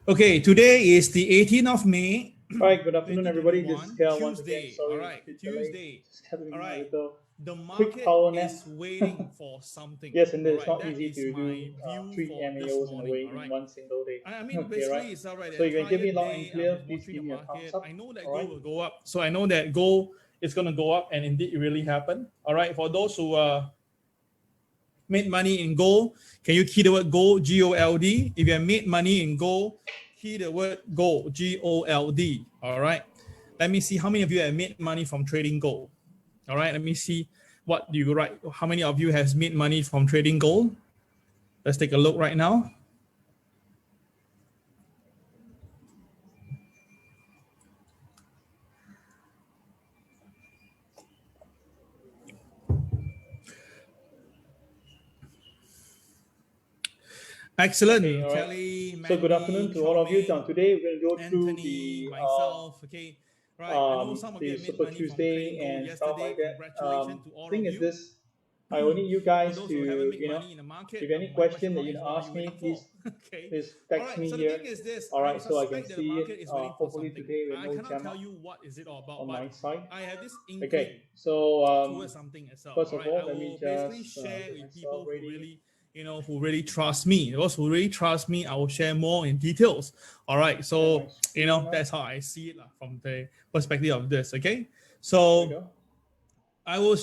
Okay, today is the 18th of May. All right, good afternoon, everybody. This is Kel once again. Sorry, all right, Tuesday. Just having all right. The quick market power nap. is waiting for something. Yes, and it's right? not easy to do 3 MAOs in a way in one single day. I mean, okay, basically, right? it's all right. So you can give me loud and clear. I'm Please give me a thumbs up. I know that all gold right? will go up. So I know that gold is going to go up, and indeed it really happened. All right, for those who made money in gold, can you key the word gold, G-O-L-D? If you have made money in gold, key the word gold, G-O-L-D. All right. Let me see how many of you have made money from trading gold. All right. Let me see what you write. How many of you has made money from trading gold? Let's take a look right now. Excellent. Okay, all right. Kelly, Mandy, so good afternoon to all of you. Charmaine, Today we're going to go Anthony, through the myself. Okay. Right. I know some of you the have made Super money Tuesday from trading gold and stuff yesterday. like that. Congratulations to all Thing of is you. this, I will need you guys For those to, who haven't made you know, money in the market, if any my question that is you what are ask me, waiting please, for? Okay. please text Alright, me so here. the thing is this. All right, so I suspect can that the see market it. is waiting for Hopefully something. today with I no cannot jam tell you what is it all about, on but my side. I have this inkling Okay, so towards something itself. first of all, I let will me basically just share get with people myself ready. who really, who really trust me. Those who really trust me, I will share more in details. All right, so that's how I see it from the perspective of this. Okay, so I will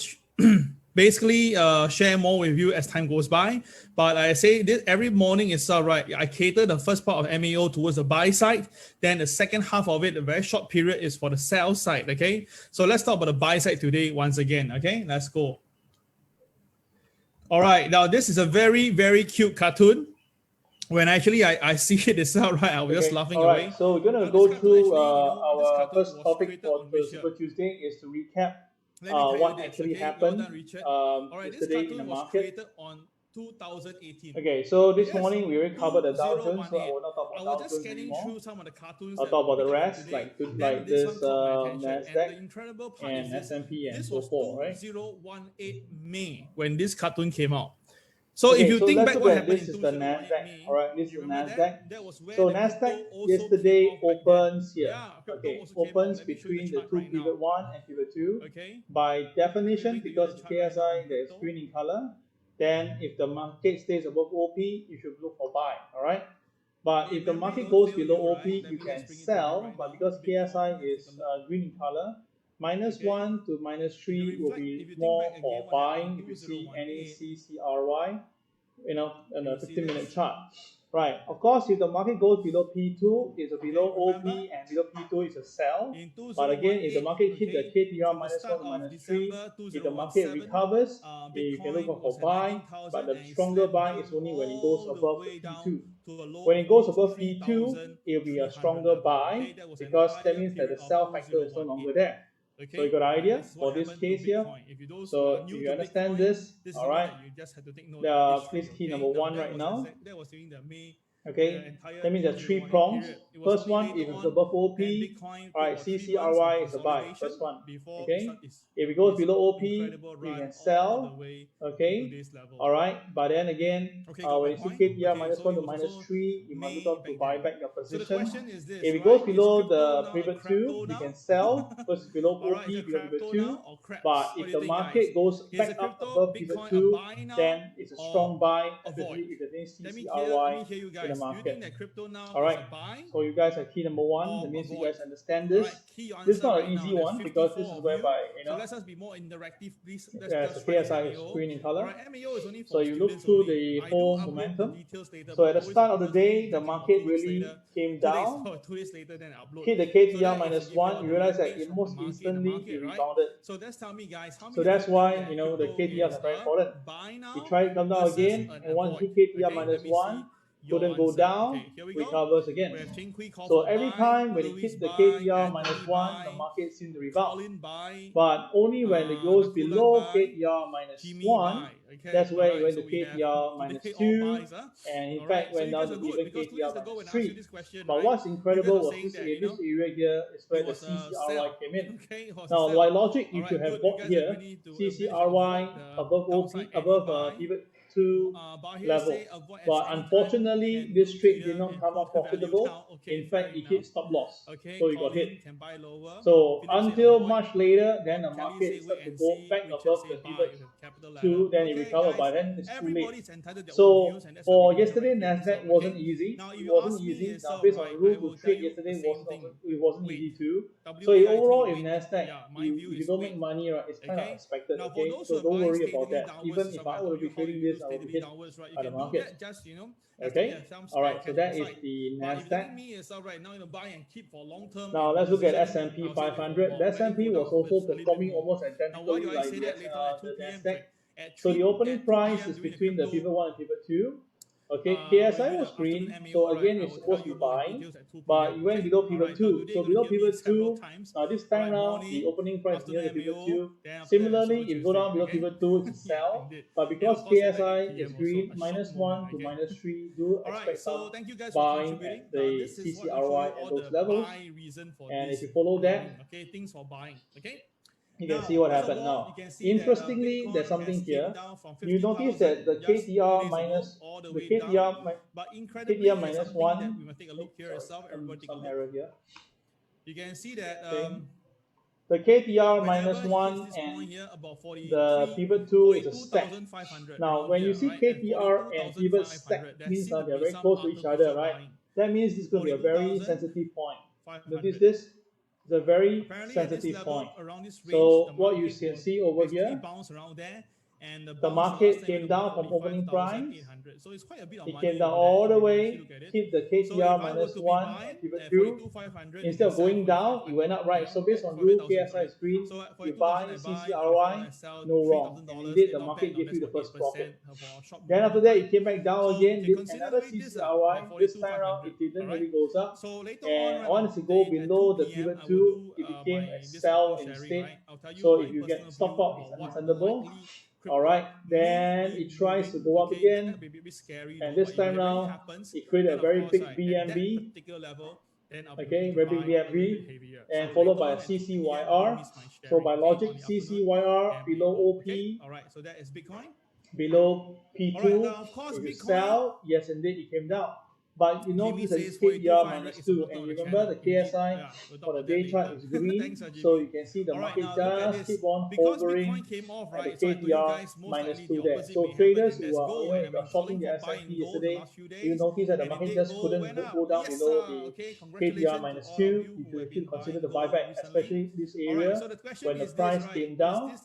basically share more with you as time goes by. But I say this every morning is right. I cater the first part of MAO towards the buy side. Then the second half of it, a very short period, is for the sell side. Okay, so let's talk about the buy side today once again. Okay, let's go. All right, now this is a very, very cute cartoon. When actually I see it itself, right, I was just laughing away. So we're going to go through our first topic for the Super Tuesday is to recap what actually happened yesterday in the market. On 2018. Okay, so this morning we already covered the Dow Jones, so I will not talk about Dow Jones anymore. Through some of the cartoons I'll talk about the rest, like this NASDAQ and S&P and so forth, right? 2018 May when this cartoon came out. So if you think back what happened, this is the NASDAQ. All right, this is the NASDAQ. So NASDAQ yesterday opens here. Okay, opens between the two pivot 1 and pivot 2. Okay. By definition, because the KSI there is green in color, then if the market stays above OP, you should look for buy. All right. But if the market goes below OP, you can sell. But because KSI is green in color, -1 to -3 will be more for buying if you see any CCRY, in a 15-minute chart. Right. Of course, if the market goes below P2, it's below OP, and below P2 is a sell. But again, if the market hit the KTR -1 to -3, if the market recovers, you can look for buy. But the stronger buy is only when it goes above P2. When it goes above P2, it will be a stronger buy because that means that the sell factor is no longer there. So you got an idea for this case here. So if you understand this, all right. Please key number 1 right now. Okay, that means there are 3 prongs. First one, if it's above OP, all right, CCRY is a buy. First one, okay. If it goes below OP, you can sell, okay. All right, but then again, when you see KTR -1 to -3, you must look to buy back your position. If it goes below the pivot 2, you can sell because it's below OP, below pivot 2. But if the market goes back up above pivot 2, then it's a strong buy, especially if there's CCRY in the market. All right, so you guys are key number 1. That means you guys understand this. This is not an easy one because this is whereby so let's just be more interactive, please. The KSI is green in color. So you look through the whole momentum. So at the start of the day, the market really came down. 2 days later, then I upload. Hit the KTR -1. You realize that almost instantly it rebounded. So that's tell me, guys. So that's why the KTRs are very important. You try to come down again, and once you hit KTR -1. Couldn't go down, recovers again. So every time when it hits the KTR -1, the market seems to rebound. But only when it goes below KTR -1, that's where it went to KTR -2, and in fact went down to even KTR -3. But what's incredible was this area here is where the CCRY came in. Now, by logic, you should have bought here CCRY above OP, above pivot. 2 level. But unfortunately, this trade did not come out profitable. In fact, it hit stop loss. So it got hit. So until much later, then the market started to go back above the pivot 2, then it recovered, but then it's too late. So for yesterday, NASDAQ wasn't easy. It wasn't easy. Now, based on the rule to trade yesterday, it wasn't easy too. So overall, in NASDAQ, if you don't make money, right, it's kind of expected. Okay, so don't worry about that. Even if I were to be trading this, I would be hit by the market. Okay, all right. So that is the NASDAQ. Now let's look at S&P 500. The S&P was also performing almost identically like the NASDAQ. So the opening price is between the pivot 1 and pivot 2. Okay, KSI was green, so again it's supposed to be buying, but it went below pivot 2. So below pivot 2, now this time now the opening price near the pivot 2. Similarly, if go down below pivot 2, it's a sell, but because KSI is green, -1 to -3, do expect some buying at the CCRY at those levels. And if you follow that, you can see what happened now. Interestingly, there's something here. You notice that the KTR minus minus 1. We must take a look here itself. Some error here. You can see that the KTR minus 1 and the pivot 2 is a stack. Now, when you see KTR and pivot stack, means they're very close to each other, right? That means this is going to be a very sensitive point. Notice this. It's a very sensitive point. So what you can see over here, the market came down from opening price. It came down all the way, hit the KTR minus 1 and pivot 2. Instead of going down, it went up, right? So based on rule, KSI is green. You buy CCRY, no wrong. And indeed, the market gave you the first profit. Then after that, it came back down again, did another CCRY. This time around, it didn't really go up. And once it go below the pivot 2, it became a sell instead. So if you get stop out, it's understandable. All right, then it tries to go up again, and this time around it created a very big BMB, okay, very big BMB, and followed by a CCYR. So by logic, CCYR below OP, below P2, if you sell, yes indeed it came down. But you notice that it's KTR minus 2, and remember the KSI for the day chart is green, so you can see the market just keep on hovering at the KTR minus 2 there. So traders who are shorting the S&P yesterday, you notice that the market just couldn't go down below the KTR minus 2. You should consider the buyback, especially this area when the price came down,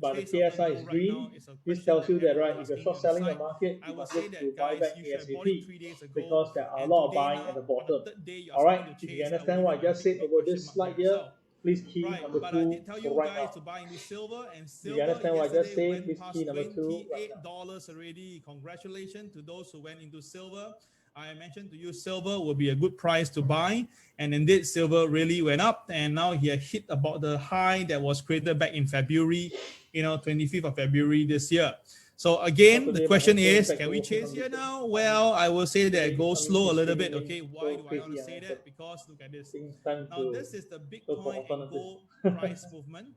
but the KSI is green. This tells you that, right, if you're short selling the market, you must look to buyback ASAP, because there are a lot of buying at the bottom. All right, if you understand what I just said over this slide here, please key number 2 for right now. If you understand what I just said, please key number 2 right now. Already. Congratulations to those who went into silver. I mentioned to you silver will be a good price to buy, and indeed silver really went up, and now he hit about the high that was created back in February, 25th of February this year. So again, the question is, can we chase here now? Well, I will say that go slow a little bit. Okay, why do I want to say that? Because look at this. Now this is the Bitcoin and gold price movement.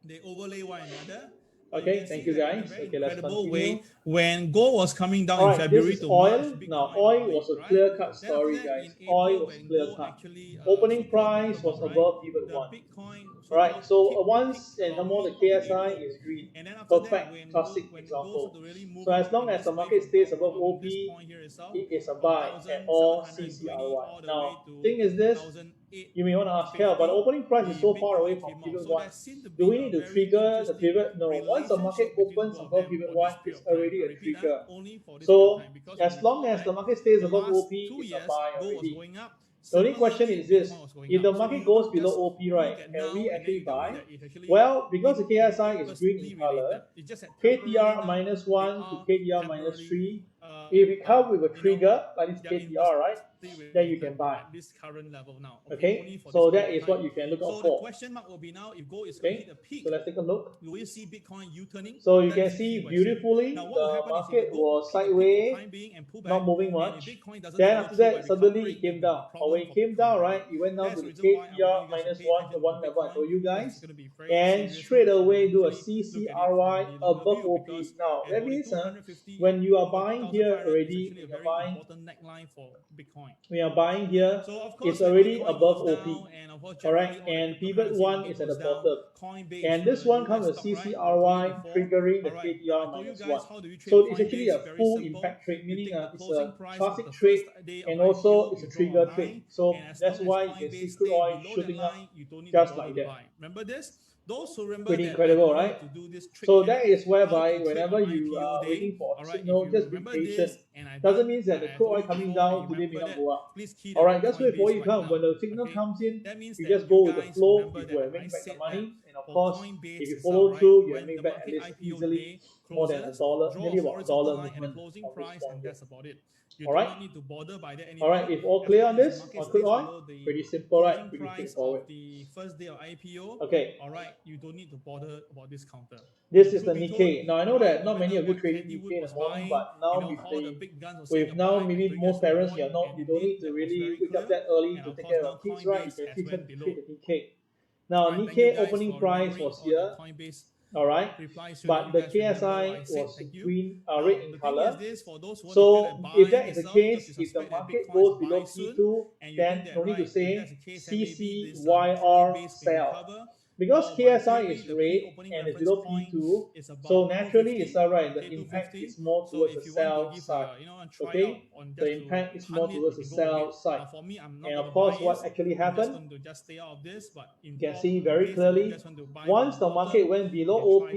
They overlay one another. Okay, thank you guys. Okay, let's continue. When gold was coming down in February to oil. March, now oil was a clear-cut story, guys. Oil was clear-cut. Opening price was above pivot 1. Right, so once and more the KSI is green. Perfect, classic example. So as long as the market stays above OP, it is a buy at all CCRY. Now, thing is this, you may want to ask, yeah, but the opening price is so far away from pivot 1. Do we need to trigger the pivot? No, once the market opens above pivot 1, it's already a trigger. So as long as the market stays above OP, it's a buy already. The only question is this, if the market goes below OP, right, can we actually buy? Well, because the KSI is green in color, KTR minus 1 to KTR minus 3 If it comes with a trigger like this KTR, right, then you can buy. At this current level now. Okay, so that is what you can look out so for. the question mark will be now if gold is going to hit a peak. So let's take a look. Will you see Bitcoin U-turning? So you can see beautifully the market was sideways, not moving much. Then after that, suddenly it came down. But when it came down, right, it went down to the KTR minus one level I told you guys, and straight away do a CCRY above OP. Now that means when you are buying here already, we are buying here, it's already above OP. Correct, and pivot 1 is at the bottom. And this one comes with CCRY triggering the KTR minus 1. So it's actually a full impact trade, meaning it's a classic trade and also it's a trigger trade. So that's why you can see crude oil shooting up just like that. Remember this? Pretty incredible, right? So that is whereby whenever you are waiting for a signal, just be patient. Doesn't mean that the crude oil coming down today may not go up. Alright, just wait for it to come. When the signal comes in, you just go with the flow, you will make back the money. And of course, if you follow through, you will make back at least easily more than $1, nearly about $1 movement on this point. Alright, alright, if all clear on this, on crude oil, pretty simple, right? Pretty straightforward. The first day of IPO, okay. Alright, you don't need to bother about this counter. This is the Nikkei. Now I know that not many of you trading Nikkei in the morning, but now with now maybe most parents, you don't need to really wake up that early to take care of kids, right? You can still trade the Nikkei. Now Nikkei opening price was here. Alright, but the KSI was green, red in color. So if that is the case, if the market goes below P2, then no need to say CCYR sell. Because KSI is red and it's below P2, so naturally it's alright, the impact is more towards the sell side. Okay, the impact is more towards the sell side. And of course, what actually happened, you can see very clearly, once the market went below OP,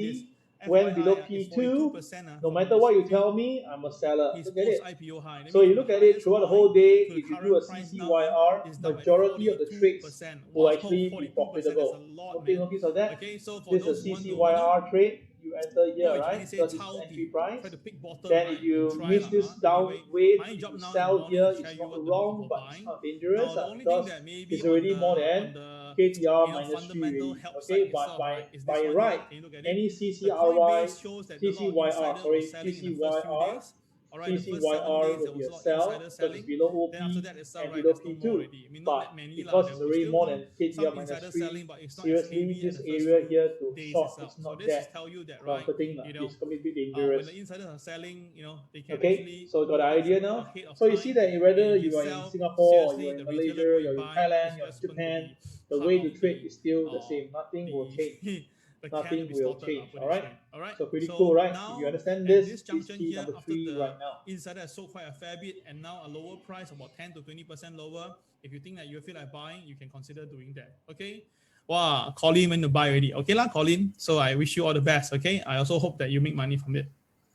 went below P2, no matter what you tell me, I'm a seller. Look at it. So you look at it throughout the whole day, if you do a CCYR, majority of the trades will actually be profitable. Okay, notice of that. This is a CCYR trade. You enter here, right? Because it's the entry price. Then if you miss this down wave, if you sell here, it's not wrong, but it's not dangerous because it's already more than KTR minus 3 already. Okay, but by right, any CCYR will be a sell because it's below OP and below P2. But because it's already more than KTR minus 3, seriously, this area here to short is not that comforting. It's going to be dangerous. The insiders are selling, okay, so got the idea now? So you see that whether you are in Singapore, or you're in Malaysia, you're in Thailand, you're in Japan, the way to trade is still the same. Nothing will change. Nothing will change. Alright? So pretty cool, right? If you understand this key number 3 right now. Insider has sold quite a fair bit and now a lower price, about 10 to 20% lower. If you think that you feel like buying, you can consider doing that. Okay? Wow, Colin went to buy already. Okay lah, Colin. So I wish you all the best. Okay? I also hope that you make money from it.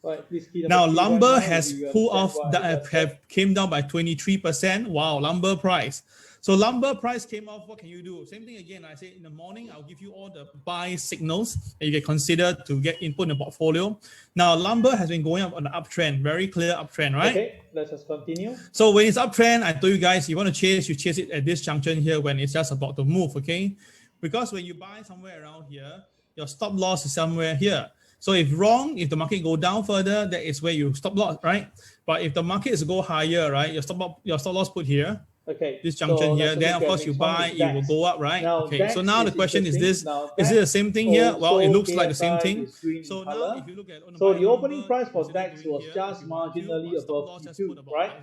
Right, now lumber has pulled off that came down by 23%. Wow, lumber price. So lumber price came off. What can you do? Same thing again. I say in the morning, I'll give you all the buy signals that you can consider to get input in the portfolio. Now lumber has been going up on the uptrend, very clear uptrend, right? Okay, let's just continue. So when it's uptrend, I told you guys, you want to chase, you chase it at this junction here when it's just about to move, okay? Because when you buy somewhere around here, your stop loss is somewhere here. So if the market go down further, that is where you stop loss, right? But if the market is go higher, right, your stop loss put here. Okay. This junction here, then of course you buy, it will go up, right? Now, okay. So now the question is this: is it the same thing here? Well, it looks like the same thing. So now, if you look at the opening price for DAX was just marginally above P2, right?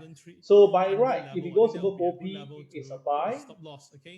So by right, if it goes above OP, it's a buy.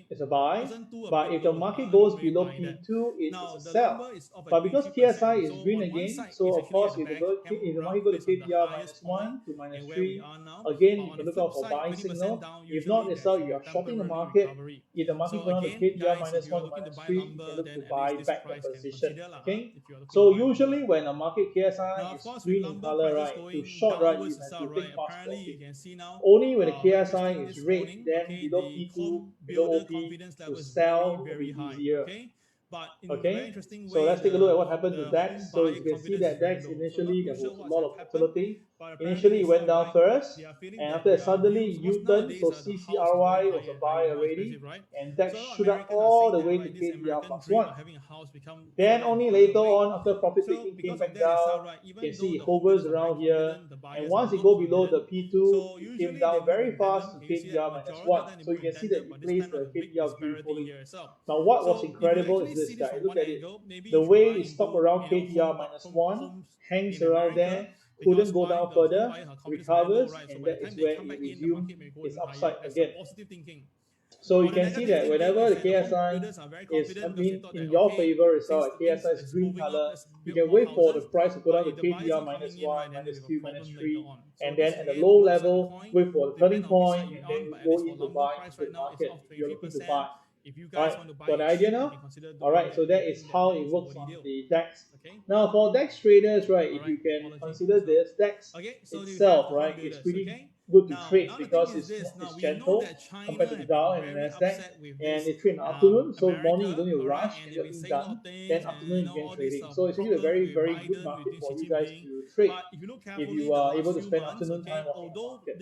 It's a buy. But if the market goes below P2, it's a sell. But because KSI is green again, so of course if the market goes to KTR minus 1 to minus 3, again you can look out for buy signal. If not, it's how you are shorting the market. If the market goes down to KTR minus 1 to minus 3, you can look to buy back the position. Okay. So usually when a market KSI is green in color, right, to short, right, you have to take fast profit. Only when the KSI is red, then below P2, below OP, to sell will be easier. Okay, so let's take a look at what happened to DAX. So you can see that DAX initially there was a lot of volatility, Initially it went down first, and after that suddenly U-turn, so CCRY was a buy already, and that shoot up all the way to KTR plus 1. Then only later on, after profit taking came back down, you can see it hovers around here, and once it go below the P2, it came down very fast to KTR minus 1. So you can see that it plays the KTR beautifully. Now what was incredible is this guy, look at it. The way it stopped around KTR minus 1, hangs around there, couldn't go down further, recovers, and that is where it resumes its upside again. So you can see that whenever the KSI is in your favor as well, like KSI is green color, you can wait for the price to go down to KTR minus 1, minus 2, minus 3, and then at the low level, wait for the turning point, and then you go into buy into the market if you're looking to buy. Alright, got the idea now? Alright, so that is how it works on the DAX. Now for DAX traders, right, if you can consider this, DAX itself, right, is pretty good to trade because it's gentle compared to the Dow and the NASDAQ, and they trade in the afternoon, so morning you don't need to rush, get your thing done, then afternoon you can trading. So it's really a very, very good market for you guys to trade if you are able to spend afternoon time watching the market.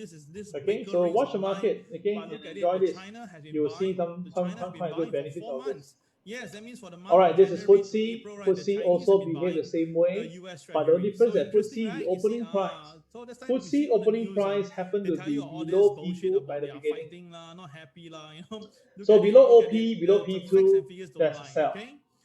Okay, so watch the market, okay, and enjoy this. You will see some quite good benefits of this. Yes, that means for the market. Alright, this is FTSE. FTSE also behaves the same way, but the only difference that FTSE, the opening price. FTSE opening price happened to be below P2 by the beginning. So below OP, below P2, that's a sell.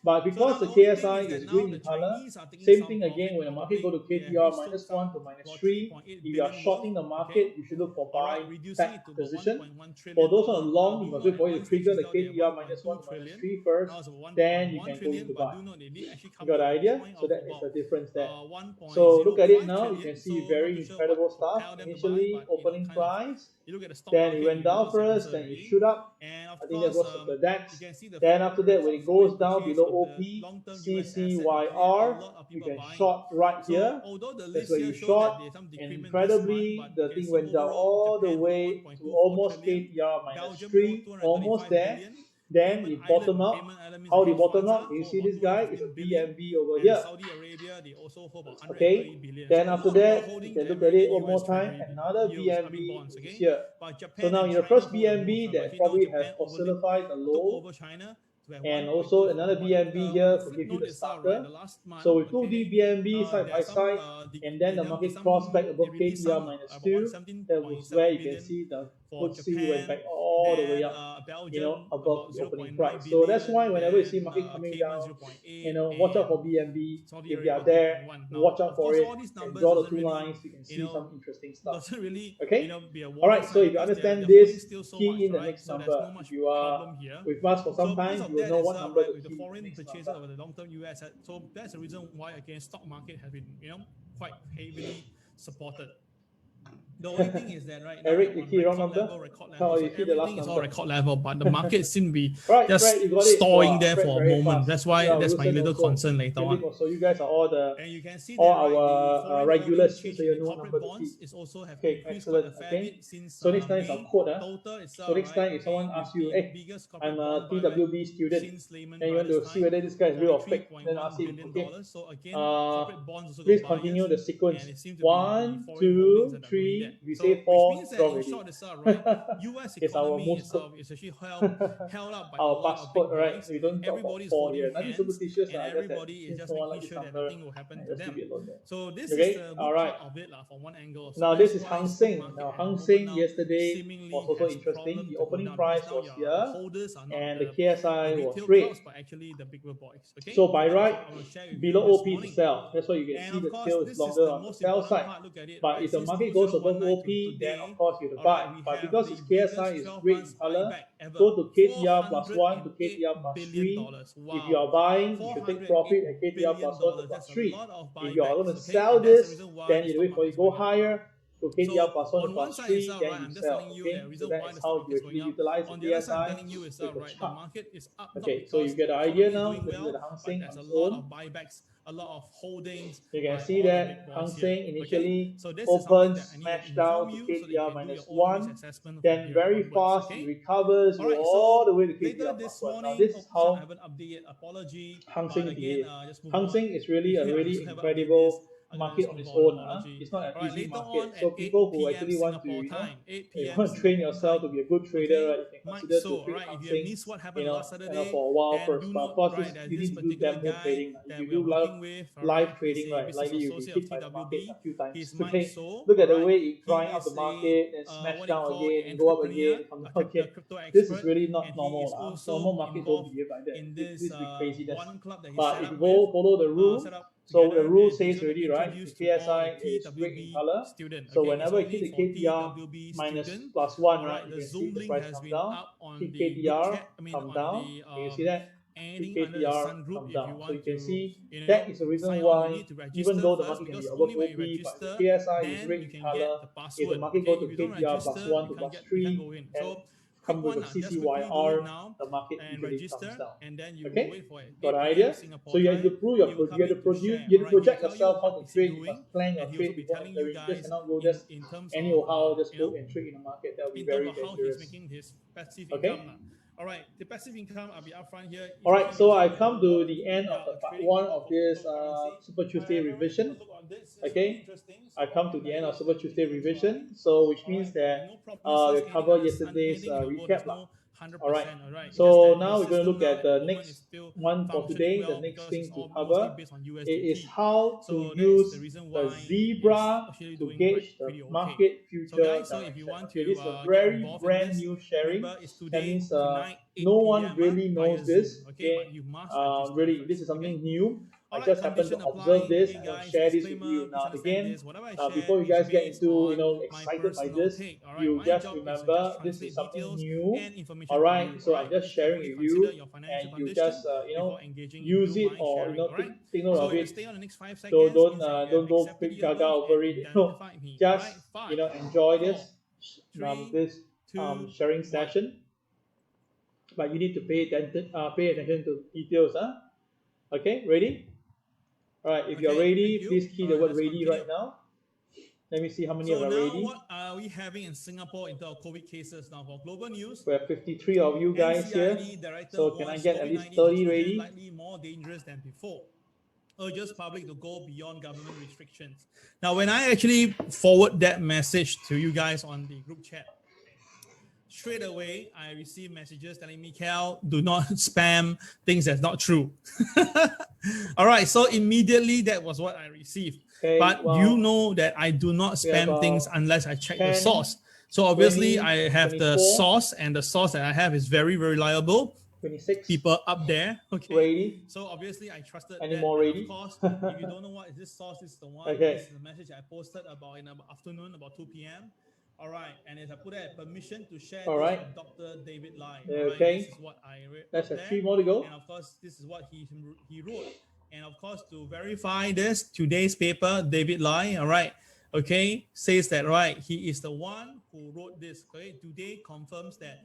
But because the KSI is green in color, same thing again when the market go to KTR minus 1 to minus 3, if you are shorting the market, you should look for buy back position. For those on long, you must wait for it to trigger the KTR minus 1 to minus 3 first, then you can go into buy. You got the idea? So that is the difference there. So look at it now, you can see very incredible stuff. Initially, opening price, then it went down first, then it shoot up. I think that was the DAX. Then after that, when it goes down below OP, CCYR, you can short right here. That's where you short. And incredibly, the thing went down all the way to almost KTR minus 3, almost there. Then it bottom out. How did it bottom out? Can you see this guy? It's a BNB over here. Okay. Then after that, you can look at it one more time. Another BNB which is here. So now in the first BNB that probably has solidified the low. And also another BNB here to give you the starter. So with 2D BNB side by side, and then the market crossed back above KTR minus 2. That was where you can see the FTSE went back all the way up, above the opening price. So that's why whenever you see market coming down, watch out for BNB. If they are there, watch out for it and draw the two lines. You can see some interesting stuff. Okay. All right. So if you understand this, key in the next number. If you are with us for some time, you will know what number to key in the next number. Of the long-term US. So that's the reason why again stock market has been quite heavily supported. The only thing is that right now, Eric, you key wrong number? No, you key the last number. Is all record level, but the market seems to be just stalling there for a moment. Fast. That's why that's my little concern later on. So you guys are all our regulars, so you know what number to key. Okay, excellent. Okay. So next time is our quote. So next time if someone asks you, hey, I'm a TWB student, and you want to see whether this guy is real or fake, then ask him, okay, please continue the sequence. 1, 2, 3. We say 4, draw already. It's our most it's actually held up by our passport, right? So we don't talk about 4 here. Nothing hands, superstitious. and everybody is just making sure that nothing will happen to them. So this is the part of it from one angle. So now this is Hang Seng. Now Hang Seng yesterday was also interesting. The opening price was here, and the KSI was red. So by right, below OP to sell. That's why you can see the tail is longer on the sell side. But if the market goes above OP, then of course you have to buy. But because its KSI is red in color, go to KTR plus 1 to KTR plus 3. If you are buying, you should take profit at KTR plus 1 to plus 3. If you are going to sell this, then you wait for it to go higher to KTR plus 1 to plus 3, then you sell. Okay, so that is how you actually utilize the KSI with the chart. Okay, so you get the idea now. This is the Hang Seng on its own. A lot of holdings. You can see that Hang Seng initially opens, smashed down to KTR minus 1, then very fast it recovers all the way to KTR plus 1. Now this is how Hang Seng behaves. Hang Seng is really a really incredible market on its own. It's not an easy market. So people who actually want to, you want to train yourself to be a good trader, right, you can consider to trade something, for a while first. But of course, you need to do demo trading. If you do live trading, right, likely you'll be hit by the market a few times. Okay, look at the way it grind up the market and smash down again and go up again, come down again. This is really not normal. Normal markets don't behave like that. This is craziness. But if you go follow the rule, so the rule says already, right? The KSI is red in color. So whenever you hit the KTR minus +1, right, you can see the price come down. Hit KTR, come down. Can you see that? Hit KTR, come down. So you can see that is the reason why, even though the market can be above OP, but the KSI is red in color. If the market go to KTR +1 to +3, and come with a CCYR, the market usually comes down. Okay, got an idea? So you have to prove you have to project yourself how to trade. You must plan your trade before entering. You just cannot go just anyhow, just go and trade in the market. That will be very dangerous. Okay. All right, the passive income, I'll be upfront here. All right, so I come to the end of the part 1 of this Super Tuesday revision. Okay, I come to the end of Super Tuesday revision, so which means that we cover yesterday's recap. All right, so now we're going to look at the next one for today. The next thing to cover it is how to use the zebra to gauge the market future direction. Okay, this is a very brand new sharing. That means no one really knows this. Okay, really, this is something new. I just happen to observe this and share this with you. Now again, before you guys get into excited by this, you just remember this is something new. All right, so I'm just sharing with you, and you just use it or take note of it. So don't go quick gaga over it. Just enjoy this sharing session. But you need to pay attention to details. Okay, ready? All right, if you're ready, please key the word ready right now. Let me see how many are ready. What are we having in Singapore in terms of COVID cases now for global news? We have 53 of you guys here. So can I get at least 30 ready? Slightly more dangerous than before. Urges public to go beyond government restrictions. Now, when I actually forward that message to you guys on the group chat, straight away, I received messages telling me, Cal, do not spam things that's not true. All right, so immediately that was what I received. Okay, but you know that I do not spam things unless I check the source. So obviously, 20, I have 24, the source, and the source that I have is very, very reliable. 26. People up there. Okay. Ready. So obviously, I trusted Any that. more ready? Of course, if you don't know what is this source, this is the one. Okay. This is the message I posted about in the afternoon, about 2 p.m. All right, and as I put it, permission to share this with Dr. David Lai. Okay. This is what I read. That's 3 more to go. And of course, this is what he wrote. And of course, to verify this, today's paper, David Lai, all right, okay, says that, right, he is the one who wrote this. Okay, today confirms that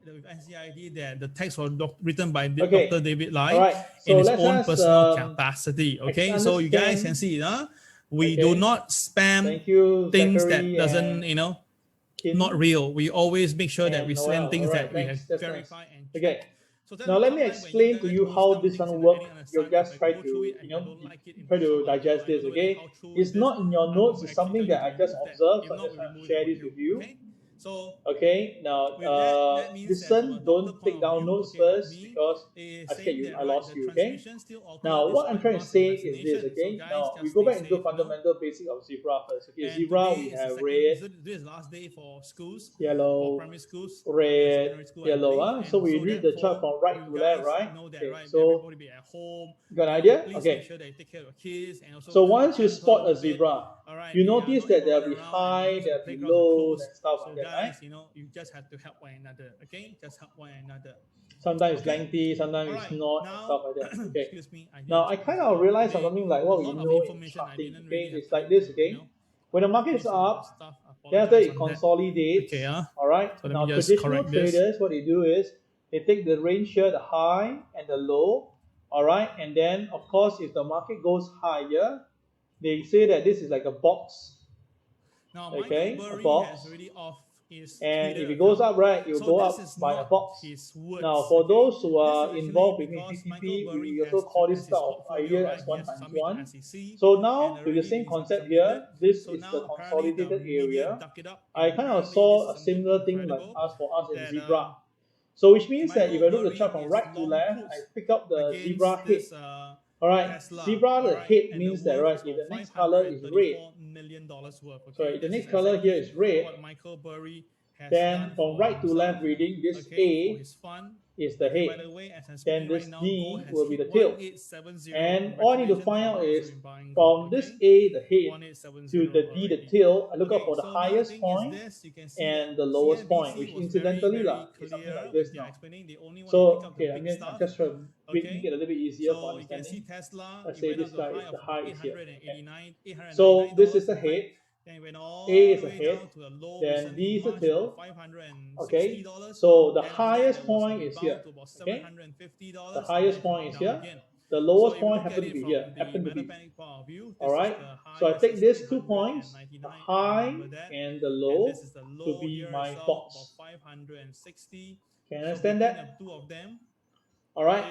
with NCID that the text was written by Dr. David Lai in his own personal capacity. Okay, so you guys can see, we do not spam things that doesn't, not real. We always make sure that we send things that we have verified and checked. Okay. So now let me explain to you how this one works. You just try to, try to digest this. Okay, it's not in your notes. It's something that I just observed. So I just want to share this with you. Okay, now listen, don't take down notes first because I scared I lost you. Okay, now what I'm trying to say is this. Okay, now we go back into fundamental basic of zebra first. Okay, zebra we have red, this is last day for schools, yellow, primary schools, red, yellow. So we read the chart from right to left, right? Okay, so got an idea? Okay. So once you spot a zebra, you notice that there'll be high, there'll be low, and stuff like that. Right? You just have to help one another. Okay, just help one another. Sometimes it's lengthy, sometimes it's not, stuff like that. Okay. Excuse me. Now I kind of realized something like what we know in charting. Okay, it's like this. Okay, when the market is up, then after it consolidates. Okay, all right. So now traditional traders, what they do is they take the range here, the high and the low. All right, and then of course, if the market goes higher, they say that this is like a box. Now, okay, a box. Has already off And if it goes up, right, it will go up by a box. Now, for those who are involved with TTP, we also call this type of idea as 1 times 1. So now, with the same concept here, this is the consolidated area. I kind of saw a similar thing like for us in Zebra. So which means that if I look at the chart from right to left, I pick up the Zebra head. All right, Zebra, the head means that, right, if the next color is red, sorry, the next color here is red, then from right to left reading, this A is the head, then this D will be the tail. And all I need to find out is from this A, the head, to the D, the tail, I look out for the highest point and the lowest point, which incidentally is something like this now. So, okay, I'm just trying to make it a little bit easier for understanding. Let's say this guy is the high is here. So this is the head. A is the head, then D is the tail. Okay, so the highest point is here. Okay, the highest point is here. The lowest point happens to be here. All right. So I take these 2 points, the high and the low, to be my box. Can you understand that? All right.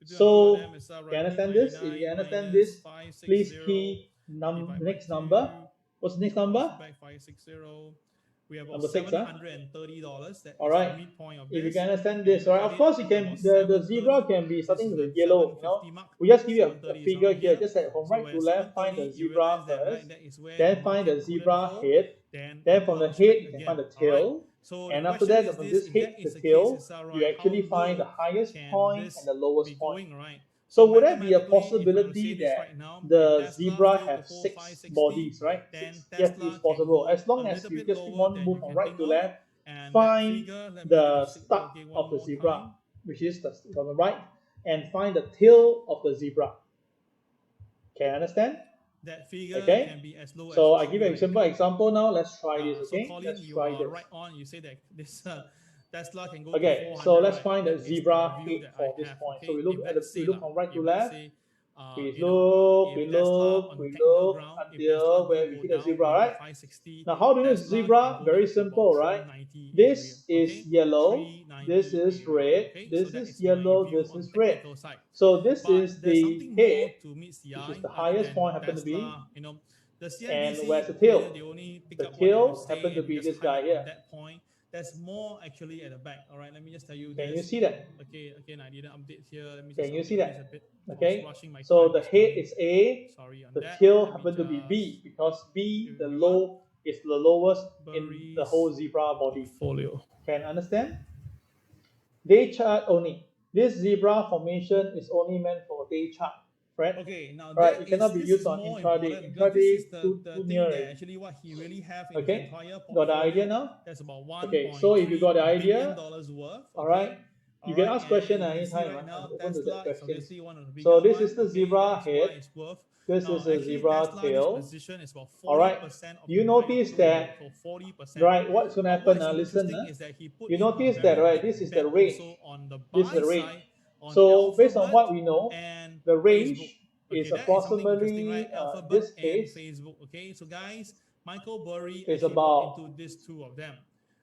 So can you understand this? If you understand this, please key next number. What's the next number? Number 6, huh? All right. If you can understand this, right? Of course, you can. The zebra can be starting with yellow. You know, we just give you a figure here. Just like from right to left, find the zebra first, then find the zebra head. Then from the head, you can find the tail. And after that, from this head to tail, you actually find the highest point and the lowest point. So would there be a possibility that the zebra have 6 bodies, right? 6. Yes, it's possible. As long as you just keep on move from right to left, find the start of the zebra, which is on the right, and find the tail of the zebra. Can you understand? That figure okay, can be as low so as I give you a simple example now. Let's try this. Okay, so Colin, let's you try are this. right on. You say that this Tesla can go Okay, to 400, so let's right? find the That is zebra the view head that for I this have, point. okay? So we look If at let's we say look from right to if let's left. say, We you know, look, we if Tesla look, on we technical look ground, if until Tesla where do we go hit the down zebra, below right? 560, Now, how do you know Tesla zebra? can go Very down to simple, about right? 390 This area, is okay? yellow, 390 this is area, red, okay? this So that is my yellow, view this on is red. technical side. So this But is there's the something more head, to meet the which eye is the other highest than point happen to be, Tesla, you know. The and CNBC where's the here, tail? they only pick The up what you tail say happen to and be just this guy highlight here. on that point. There's more actually at the back. All right, let me just tell you Can this. you see that? Okay, again, I didn't update here. Let me just Can you update see this that? a bit. I was Okay, rushing my so time the this head morning. is A, Sorry on the that. tail Let me happen to be just B, because B, give the you low, is the lowest in the Burry's whole zebra body. portfolio. Can understand? Day chart only. This zebra formation is only meant for day chart, right? Okay, now right, it cannot be used on more intraday. important because this is Intraday too the near thing that already. actually what he really have in Okay, his entire got the portfolio. idea now? That's about Okay, so if you got the idea, worth. all right, you can ask question at any time. Right now, I'm open to that Tesla is question. obviously one of the bigger So this one, is the okay, zebra that is why head. it's worth. This Now, is a actually, zebra Tesla, tail. this position is about 40% All right, of you the notice entire that, portfolio, so 40%. right, what's going to happen now? Listen, is that he put you in a notice very that, right, big this is the bet range. also on the This is buy the range. side on So based on Alphabet what we know, and the Facebook. range Okay, is that is something interesting, approximately right? Alphabet this and case Facebook. Okay, so guys, Michael Burry is actually bought about into these two of them.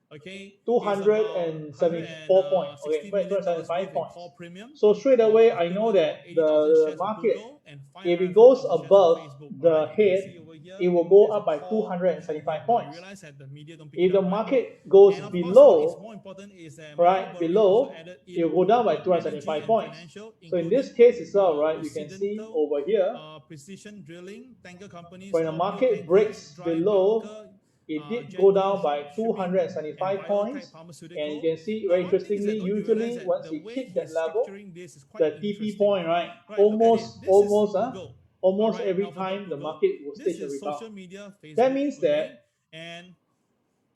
Okay, 274 points. Okay, $60 million $275 worth in points. call premium. So straight away, I know Equivalent that about 80,000 the shares market, of Google and if it 550,000 goes shares of above Facebook. the Alright, you can head, see over here, it will go there's up a by call 275 now, I points. realize that the media don't pick If it the up, right? market goes And of course, what is below, more important is that right, Michael Burry below, also added in it will go down by energy 275 and points. financial, So in this including case itself, right, you can see Occidental, over here, precision drilling, tanker companies, when the oil market tankers, breaks dry below, bunker, it did jet go fuel down by shipping, and 275 biotech points. pharmaceutical. And you can see, Now, very one thing is that interestingly, don't you realize usually that once the it way hit that he's level, structuring this is quite the TP interesting. point, right, Right, look at it. This is Google. almost Alright, every Alphabet, time the Google. market will This stage a is rebound. social media, Facebook. That means okay? that And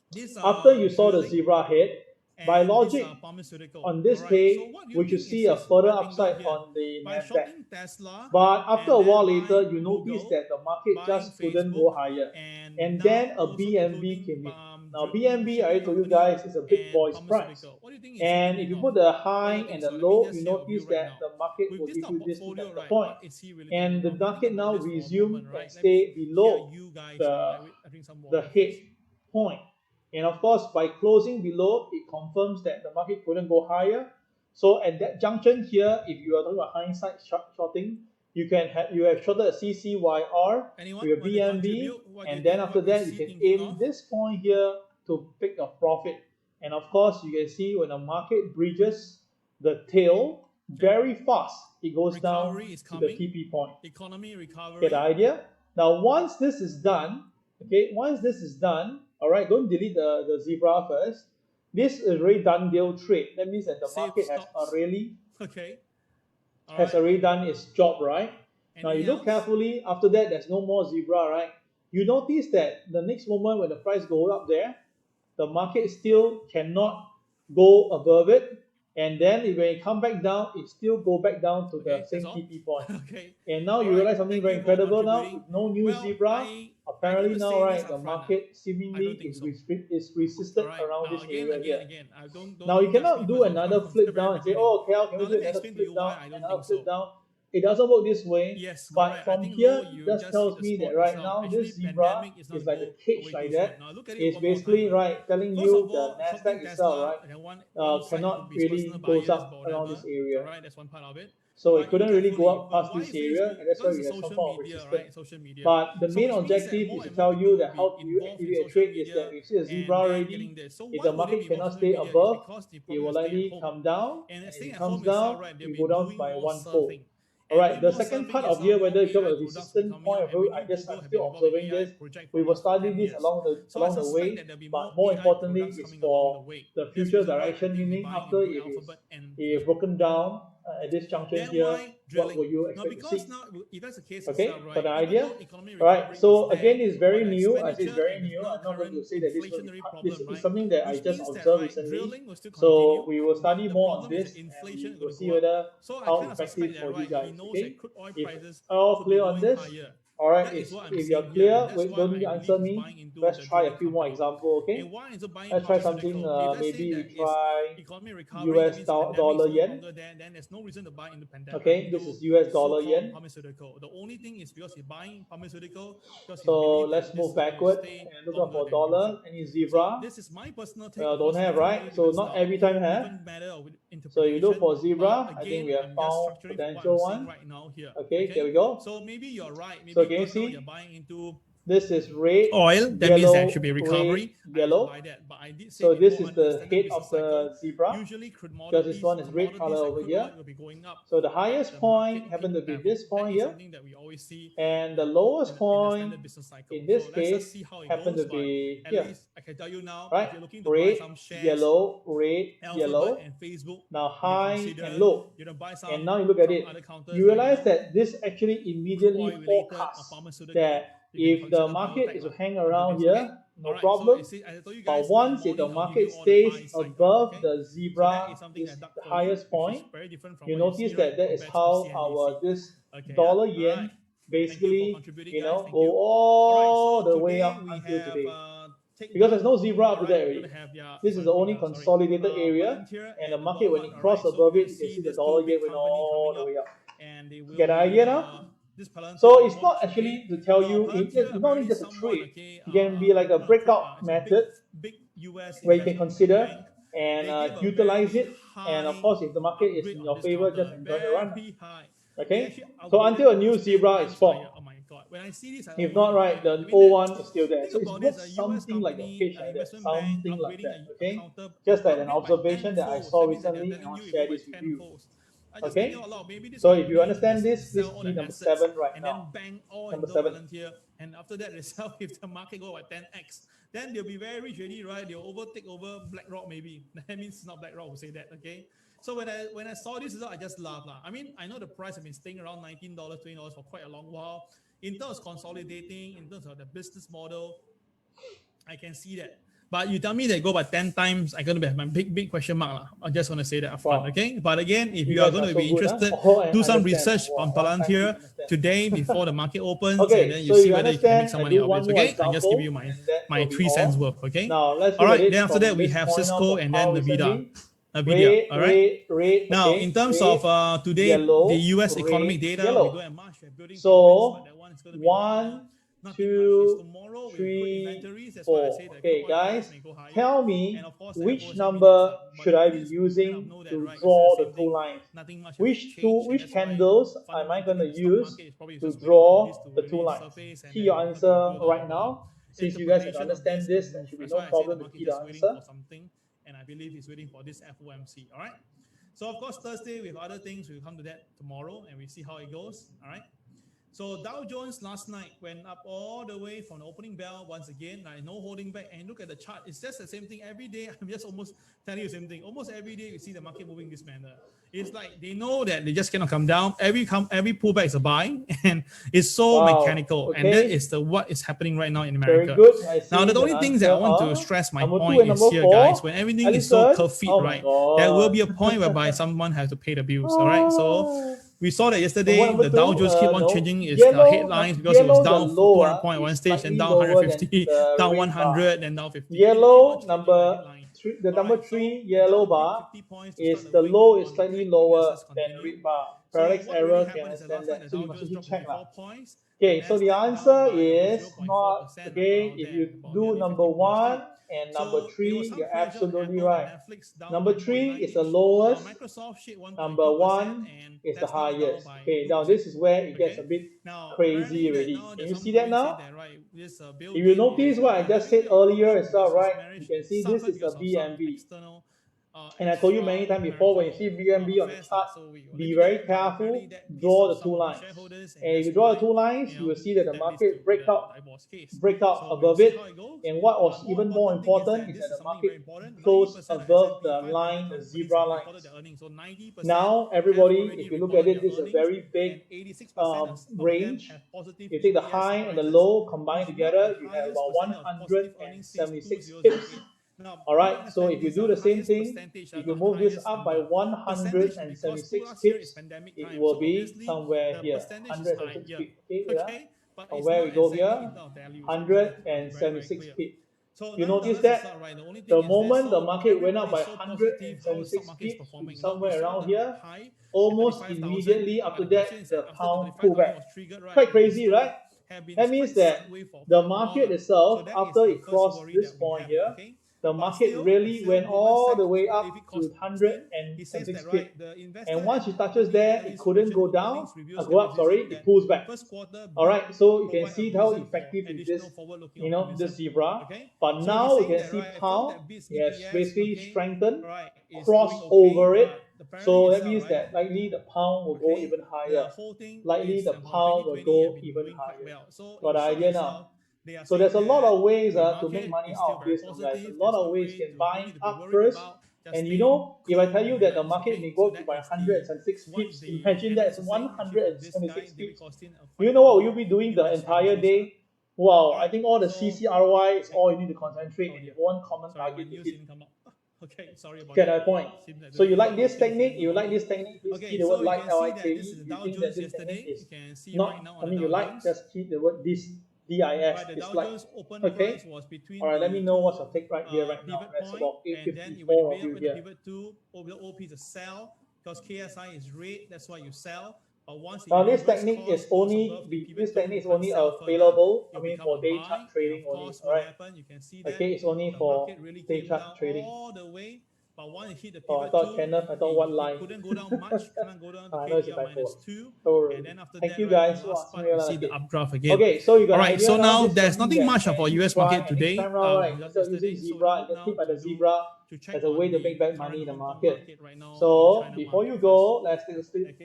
these after you saw the drilling zebra head, by and these logic, are pharmaceutical. on this Alright, day, so what do you we should think see is a his further right angle upside here? on the By NASDAQ. shorting Tesla, But after a and while then later, buying you notice Google, that the market buying just couldn't Facebook, go higher. And now then a also BNB came in. including, Now, drilling, BNB, I shipping already told you company, guys, is a big and boy's price. pharmaceutical. What do you think is And he if you winning put on? the What do high you think and so? the Let me low, just you share a notice view right that now. the market With will this give type you of this portfolio, that's the right, point. what is he really And the winning on? market Think now about this for a resume moment, and right? Let stay me hear below you guys. the I drink some the water head first. point. And of course, by closing below, it confirms that the market couldn't go higher. So at that junction here, if you are talking about hindsight shorting, you have shorted a CCYR with a BNB, and then after that you can aim this point here to pick a profit. And of course, you can see when the market bridges the tail very fast, it goes down to the TP point. Economy recovery. Get the idea? Now, once this is done, all right, don't delete the zebra first. This is already done deal trade. That means that the market has already done its job, right? Now you look carefully. After that, there's no more zebra, right? You notice that the next moment when the price goes up there, the market still cannot go above it. And then when it come back down, it still go back down to the same TP point. And now you realize something very incredible now. No new zebra. Apparently now, right, the market seemingly is resisted around this area here. Now you cannot do another flip down and say, oh, okay, can we do another flip down, another flip down? It doesn't work this way, but from here, it just tells me that right now, this zebra is like a cage like that. It's basically, right, telling you the NASDAQ itself, right, cannot really goes up around this area. So it couldn't really go up past this area, and that's why we have some form of resistance. But the main objective is to tell you that how you activate a trade is that if you see a zebra already, if the market cannot stay above, it will likely come down, and if it comes down, it will go down by one-fold. Alright, the second part of here, whether it's a resistance point of view, I'm still observing this. We will study this along the way, but more importantly, it's for the future direction, meaning after it is broken down at this junction here, what will you expect to see? Okay, got the idea? Alright, so again, it's very new. I say it's very new. I'm not going to say that this is something that I just observed recently. So we will study more on this, and we will see whether how effective for you guys. Okay, if all clear on this, all right. If you're clear, don't answer me. Let's try a few more examples. Okay, let's try something. Maybe we try US dollar yen. Okay, this is US dollar yen. The only thing is because you're buying pharmaceutical. So let's move backward and look out for dollar. Any zebra? This is my personal take. Don't have, right? So not every time have. So you look for zebra. I think we have found potential one. Okay, there we go. So maybe you're right. Maybe so can you see? You're buying into this is red, oil. That yellow, means there should be recovery. Red, yellow. So this is the head of the zebra. Because this one is red color over here. So the highest point happened to be this point here. And the lowest point in this case happened to be here. I can tell you now, right? Red, yellow, red, yellow. Now high and low. And now you look at it. You realize that this actually immediately forecasts that if the market is to hang around here, no problem. But once if the market stays above the zebra, is the highest point, you notice that that is how our this dollar yen basically, go all the way up until today. Because there's no zebra up to there already. This is the only consolidated area, and the market, when it crossed above it, you can see the dollar yen went all the way up. Get an idea now? So it's not actually to tell you, it's not only just a trade. It can be like a breakout method where you can consider and utilize it. And of course, if the market is in your favor, just enjoy the run. Okay? So until a new zebra is formed. If not, right, the old one is still there. So it's something like a cage like that, something like that. Okay? Just like an observation that I saw recently, and I'll share this with you. Okay, so if you understand this, please see number 7 right now. Number 7. And after that, itself, if the market go at 10x, then they'll be very rich already, right? They'll overtake over BlackRock maybe. That means not BlackRock will say that, okay? So when I saw this result, I just laughed. I mean, I know the price has been staying around $19, $20 for quite a long while. In terms of consolidating, in terms of the business model, I can see that. But you tell me they go by 10 times, I'm going to have my big question mark. I just want to say that upfront, okay? But again, if you are going to be interested, do some research on Palantir today before the market opens, okay, and then you see whether you can make some money out of it, okay? I just give you my 3 cents worth, okay? Now, let's all right, then after that, we have Cisco and then NVIDIA, all right? Now, in terms of today, the US economic data, we go and March, we're building. So, one 2, tomorrow we put 3, inventories. That's why I 4. say that Okay, crude oil price guys, may go higher. tell me And of course, the which FOMC number minutes, but should I be minutes, using know that, to right? It's draw the the same two thing. lines. Nothing much Which changed, and which that's why candles am I going to fundamentally, the stock use market is probably to just waiting for this draw to the two really lines? surface and Key then your for her to answer do a lot right of now. Since you guys can interpretation of understand this this, and there move. should be That's no why I say the problem to market key is the waiting answer. for something, and I believe it's waiting for this FOMC. All right. So of course Thursday with other things, we'll come to that tomorrow, and we see how it goes. All right. So Dow Jones last night went up all the way from the opening bell once again, like no holding back. And look at the chart; it's just the same thing every day. I'm just almost telling you the same thing. Almost every day you see the market moving this manner. It's like they know that they just cannot come down. Every pullback is a buy, and it's so mechanical. And that is what is happening right now in America. Very good. I see Now the only things that I want to stress my point is here, guys. When everything is so curve fit, right, there will be a point whereby someone has to pay the bills. All right, so. We saw that yesterday, the Dow Jones keep on changing its headlines because it was down 200 point at one stage and down 150, down 100, then down 50. Yellow number 3, the number 3 yellow bar is the low is slightly lower than red bar. Parallax error can understand that. So you must actually check lah. Okay, so the answer is not okay. If you do number 1 and number 3, you're absolutely right. Number 3 is the lowest. Number 1 is the highest. Okay, now this is where it gets a bit crazy already. Can you see that now? If you notice what I just said earlier as well, right? You can see this is a BNB. And I told you many times before, when you see BNB on the chart, be very careful, draw the two lines. And if you draw the two lines, you will see that the market break out above it. And what was even more important is that the market goes above the line, the zebra lines. Now, everybody, if you look at it, this is a very big range. You take the high and the low combined together, you have about 176 pips. All right, so if you do the same thing, if you move this up by 176 pips, it will be somewhere here, 176 pips. Okay, from where we go here, 176 pips. You notice that the moment the market went up by 176 pips to somewhere around here, almost immediately after that, the pound pullback. Quite crazy, right? That means that the market itself, after it crossed this point here, the market really went all the way up to 176 pips. And once it touches there, it couldn't go down, go up, sorry, it pulls back. All right, so you can see how effective is this, this zebra. But now you can see pound, it has basically strengthened, crossed over it. So that means that likely the pound will go even higher. Likely the pound will go even higher. Got the idea now? So there's a lot of ways to make money out of this, guys. A lot of ways you can buy up first. And if I tell you that the market may go to by 176 pips, imagine that's 176 pips. You know what you'll be doing the entire day? Wow, I think all the CCRY is all you need to concentrate and one common target to hit. Okay, sorry about get that point. So you like this technique? Please key the word like LIKE. You think that this technique is not, you like, just key the word this. DIS, dislike. Okay. All right, let me know what's your take right here, right now. That's about 854 of you here. Pivot to OP is a sell because KSI is red. That's why you sell. But once now this technique is only available. For day chart trading only. All right. Okay, it's only for day chart trading. All the way. But once you hit the pivot, I thought Kenneth, I thought what line? Couldn't go down much. Couldn't go down to KPR -2. And then after Thank that, you guys. you see the updraft again. Okay, so you got all right. So now there's nothing much for for US market today. Instead of using zebra, just keep at the zebra as a way to make back money in the market. So before you go, let's take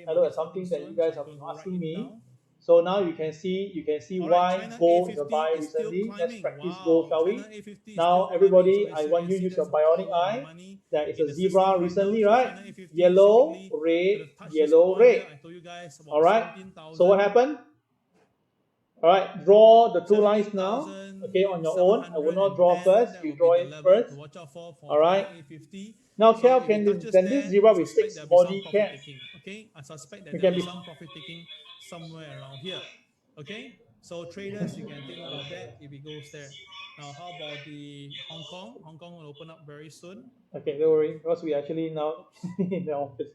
a look at something that you guys have been asking me. So now you can see why gold is a buy recently. Let's practice gold, shall we? Now everybody, I want you to use your bionic eye. That is a zebra recently, right? Yellow, red, yellow, red. All right. So what happened? All right, draw the two lines now. Okay, on your own. I will not draw first. You draw it first. All right. Now, Cal, can this zebra with 6 body can? Okay, I suspect that there will be some profit taking somewhere around here. Okay, so traders, you can take note of that if it goes there. Now, how about the Hong Kong? Hong Kong will open up very soon. Okay, don't worry, because we actually now in the office.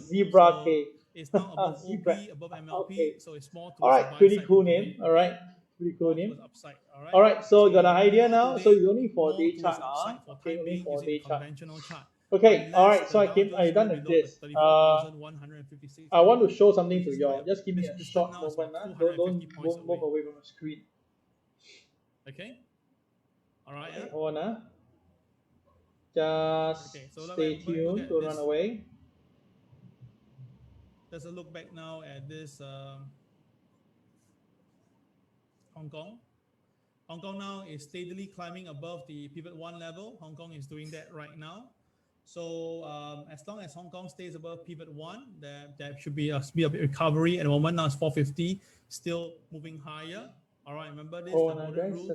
Zebra K. It's now above Zebra. OP, above MLP, Okay. so it's more towards All right, the buy pretty side cool for name. today, All right, okay? pretty cool More name. towards upside, all right? All right, so got an idea more now. today, So it's only for more day towards chart. upside for Okay, time only being for using day a chart. conventional chart. Okay, all Unless right. So the Dow I Jones done will with reload this. at 34,156. I want to show something to which is you all. quite Just give me this a resistance short now is moment. about Don't 250 points move away. away from the screen. Okay. All right. Okay, hold on. Just Okay, so stay tuned. Don't run away. Let's look back now at this Hong Kong. Hong Kong now is steadily climbing above the pivot 1 level. Hong Kong is doing that right now. So as long as Hong Kong stays above pivot 1, there should be a recovery. At the moment now it's 450, still moving higher. All right, remember this, the golden rule,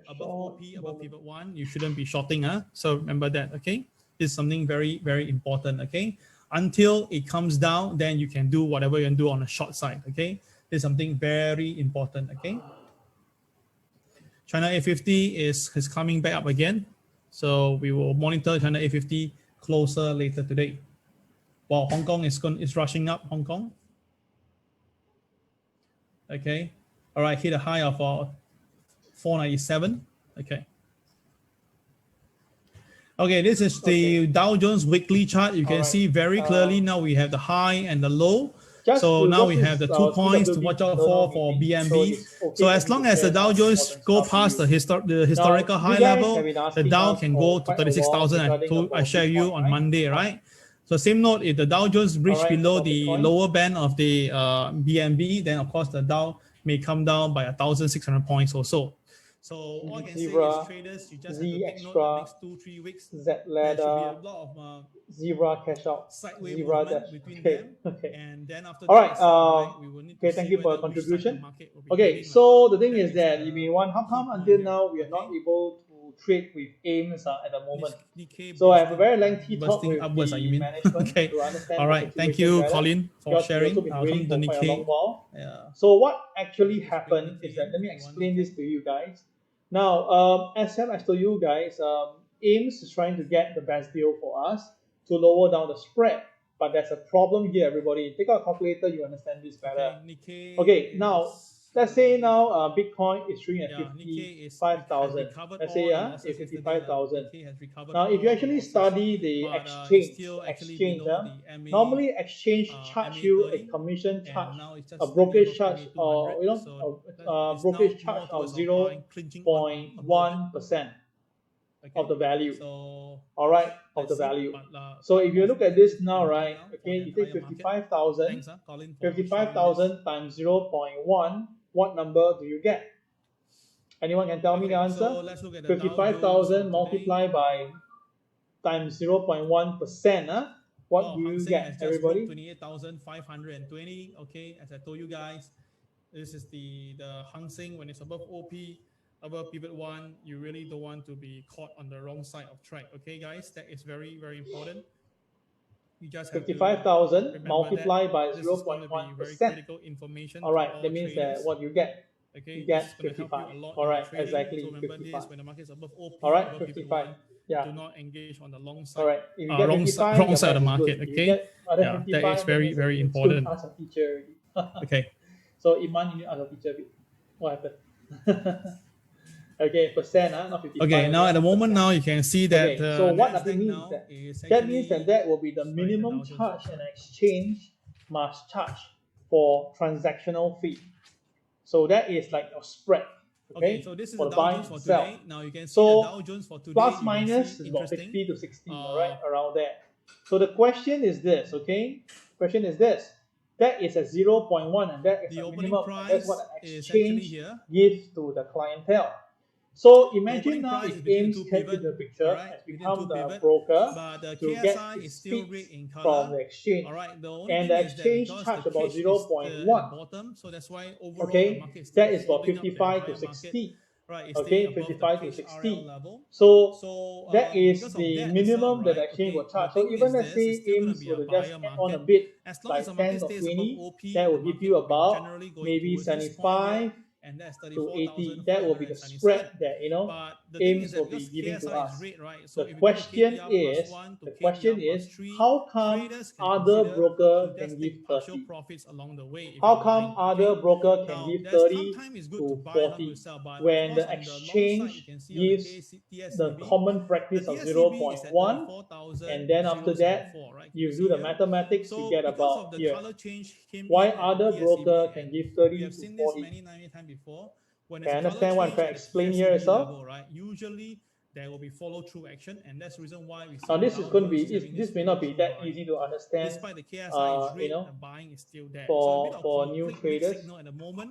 above OP, above pivot 1, you shouldn't be shorting. So remember that, okay? This is something very, very important, okay? Until it comes down, then you can do whatever you can do on the short side, okay? This is something very important, okay? China A50 is coming back up again. So we will monitor China A50 closer later today. While Hong Kong is rushing up, Hong Kong. Okay. All right, hit a high of 497. Okay. Okay, this is the Dow Jones weekly chart. You can see very clearly now we have the high and the low. So now we have the 2 points to watch out for BNB. So as long as the Dow Jones go past the historical high level, the Dow can go to 36,000. I share you on Monday, right? So same note, if the Dow Jones breach below the lower band of the BNB, then of course the Dow may come down by 1,600 points or so. So all I can say is traders, you just have to take note the next 2-3 weeks. There should be a lot of Zebra cash out, sideways Zebra movement dash. between Okay. them, Okay. and then after All that, right. we will need Okay, to thank see you for your whether which side the contribution. market will be Okay, heading, so the thing That is that is if the you want, how key come point until here, now we are not okay? able to trade with AIMS at the moment? Nikkei So I have a busting- very lengthy talk busting with upwards, the you mean? management Okay. to understand All the right, thank situation you, better, Colin, for because we've sharing. also been I'll waiting come to for quite a long Nikkei. while. Yeah. So what actually Let's bring happened Nikkei is that, in, let me if you want explain this Nikkei. to you guys. Now, as I told you guys, AIMS is trying to get the best deal for us to lower down the spread. But there's a problem here, everybody. Take out a calculator, you understand this better. Nikkei Okay, now, let's say now Bitcoin is trading at Nikkei has 55,000. recovered Let's all say the losses yesterday. 55,000. Nikkei has recovered Now, if you all actually the losses, study the but it's exchange, still actually below the MA, normally exchange charge you a 30, commission charge, and now it's just a slightly brokerage above charge, MA or 200. So it's brokerage now charge more of towards buying, clinching on above 0.1% it. of the value. So All right, of the let's see. value. But, So what if you was look at this the now, income right? now for Okay, the you take entire market? 55,000. Thanks, Colin, for sharing this. 55,000 times 0.1, what number do you get? Anyone can tell me the answer? So let's look at the Dow Jones 55,000 for multiplied by times 0.1%. What do Hang you Seng get, has just everybody? 28,520. Okay, as I told you guys, this is the Hang Seng. When it's above OP, above pivot 1, you really don't want to be caught on the wrong side of track. Okay, guys, that is very, very important. You just have 55,000 multiplied by this is going to be very 0.1%. critical information. All right, that means traders. that what you get? Okay, You get this is going to help 55. you a lot All in right, your trading. exactly, So remember 55. this: when the market is above OP, All right, above pivot 55. 1, Yeah. do not engage on the long side. All right, if you get wrong 55, wrong your side of the bet is market. good. If you Okay, get other yeah, 55, that is very, means that very you still important. ask a teacher already. Okay. So Iman, you need to ask a teacher a bit. What happened? Okay, percent, not 55. Okay, now at the moment now you can see that Okay, so what does it NASDAQ mean? now is That means that actually- will be the sorry, minimum the Dow Jones charge also. an exchange must charge for transactional fee. So that is like a spread. Okay, so this is for the the Dow buy Jones for and sell. today. Now you can see So the Dow Jones for today. plus you can minus see, is about interesting. 50 to 60, Uh, right, around there. So the question is this, okay? Question is this. That is a 0.1 and that is The a opening minimum. And that's what price an is actually exchange here. gives to the clientele. So The imagine opening now price if is between AIMS two came pivot, into the picture, alright, has between become two the pivot, broker but the to get KSI its is still fees red in from color. the exchange. All right, the only And thing the is that exchange because charge the about cage is at 0.1. the bottom, so that's why overall the Okay, market is still that is about holding up the 55 to entire market. 60. Right, it's Okay, staying above 55 the to cage 60. RL level. So that is because of the that minimum itself, that right, exchange okay, will charge. the So thing even is let's this, say it's still going AIMS to be were a to just buyer add on a market. bit, As long as like the 10 market or stays 20, above OP, that will the give market you will be about generally going maybe towards this point here, 75 and that's to 80. That will be the 34,577. spread that But the thing AIMS is that will be because giving to KSI us. is red, right? So The if you go to question KTR is, plus 1 to KTR plus 3, how come traders can other consider broker to can just give take partial 30? profits along the way. If How you're come buying, other okay? broker can Now, give there's 30 sometimes it's good to to buy, some 40 to sell, but when of course the on the long side, you exchange can see on the gives the TSCB, common practice the of TSCB is at 0.1, 34,000, and then after that, right? Can you see do the here? mathematics, you So get because about of the here. color change came Why in at other the broker TSCB, can and give we 30 have to seen this 40? many times before. When Can there's a color understand what I'm change trying at to the explain here TSCB as well? level, right? Usually there will be follow-through action, and that's the reason why we see Now the this is Dow going to Jones be, having this may not be follow-through that buying. easy to understand, Despite the KSI is red, you know, the buying is still there. So a bit of for new conflict, mixed traders. signal at the moment.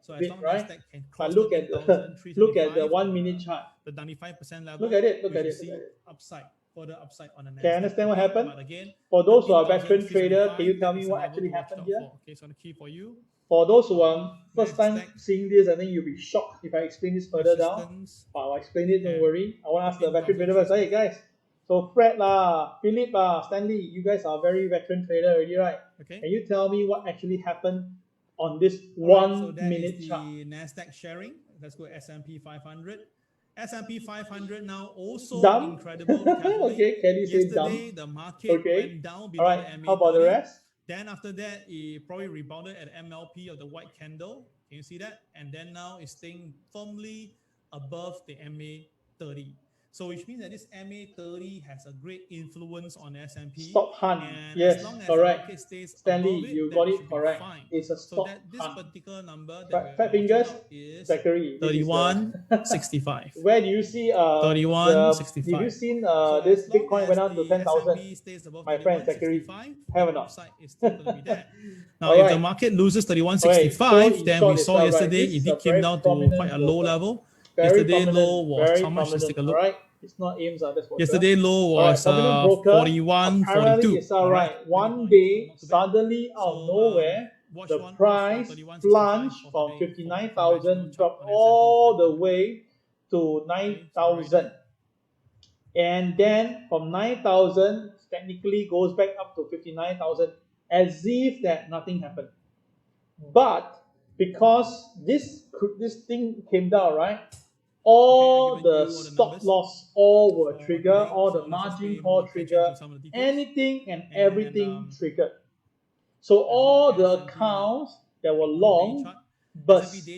So as bit, long right? as NASDAQ can But cross look the at the 10,325, look at the 1 minute chart. the 95% level, Look at it. Look we at should it. see Look at it. upside, further upside on the NASDAQ. Can I understand what happened? But again, For those who are veteran 13,325, trader, can you tell that me is a what level actually to watch happened out here? for. Okay, so the key for you. For those who are first time NASDAQ seeing this, I think you'll be shocked if I explain this further down. resistance But I'll explain it, don't at worry. I want to ask the veteran trader first. Hey guys, so Fred lah, Philip lah, Stanley, you guys are very veteran trader already, right? Okay. Can you tell me what actually happened on this Alright, so 1 that is minute the chart. NASDAQ sharing. Let's go S&P 500. S&P 500 now also Dumb. incredible recovery. Okay, Kelly said Yesterday, dumb. the market Okay. went down All below right. the MA30. How about the rest? Then after that, it probably rebounded at MLP of the white candle. Can you see that? And then now it's staying firmly above the MA30. So which means that this MA30 has a great influence on S&P. Stop hunt. And Yes, as long as correct. the market stays Stanley, above it, you then got it it should be correct. fine. It's a So stop that this hunt. particular number that Fat we're fat watching fingers, out is Zachary. This is 31.65. where do you see 31.65. did you seen So this as long Bitcoin went as up to the 10,000? S&P stays above My friend Zachary, 31.65, have the or not? upside is still going to be there. Now, All if the right. market loses Okay, 31.65, so in then short we saw itself, right, yesterday this it is a did came very down to prominent quite a low broker. level. Very Yesterday prominent, low was very how much? Let's take a look. all right. It's not AIMS, that's for Yesterday low sure. All right, was prominent broker. 41.42. Apparently, it's all right. Alright, One 20 day, points, so not too bad. suddenly out of nowhere, Watch the for price 31.65 plunged for from today for 59,000, conventional dropped chart on all the S&P 500. way to Okay, so right 9,000. there. And then from 9,000, technically goes back up to 59,000 as if that nothing happened. But because this thing came down, right? All the stop loss, all were triggered, all the margin call trigger, anything and everything triggered. So all the accounts that were long burst.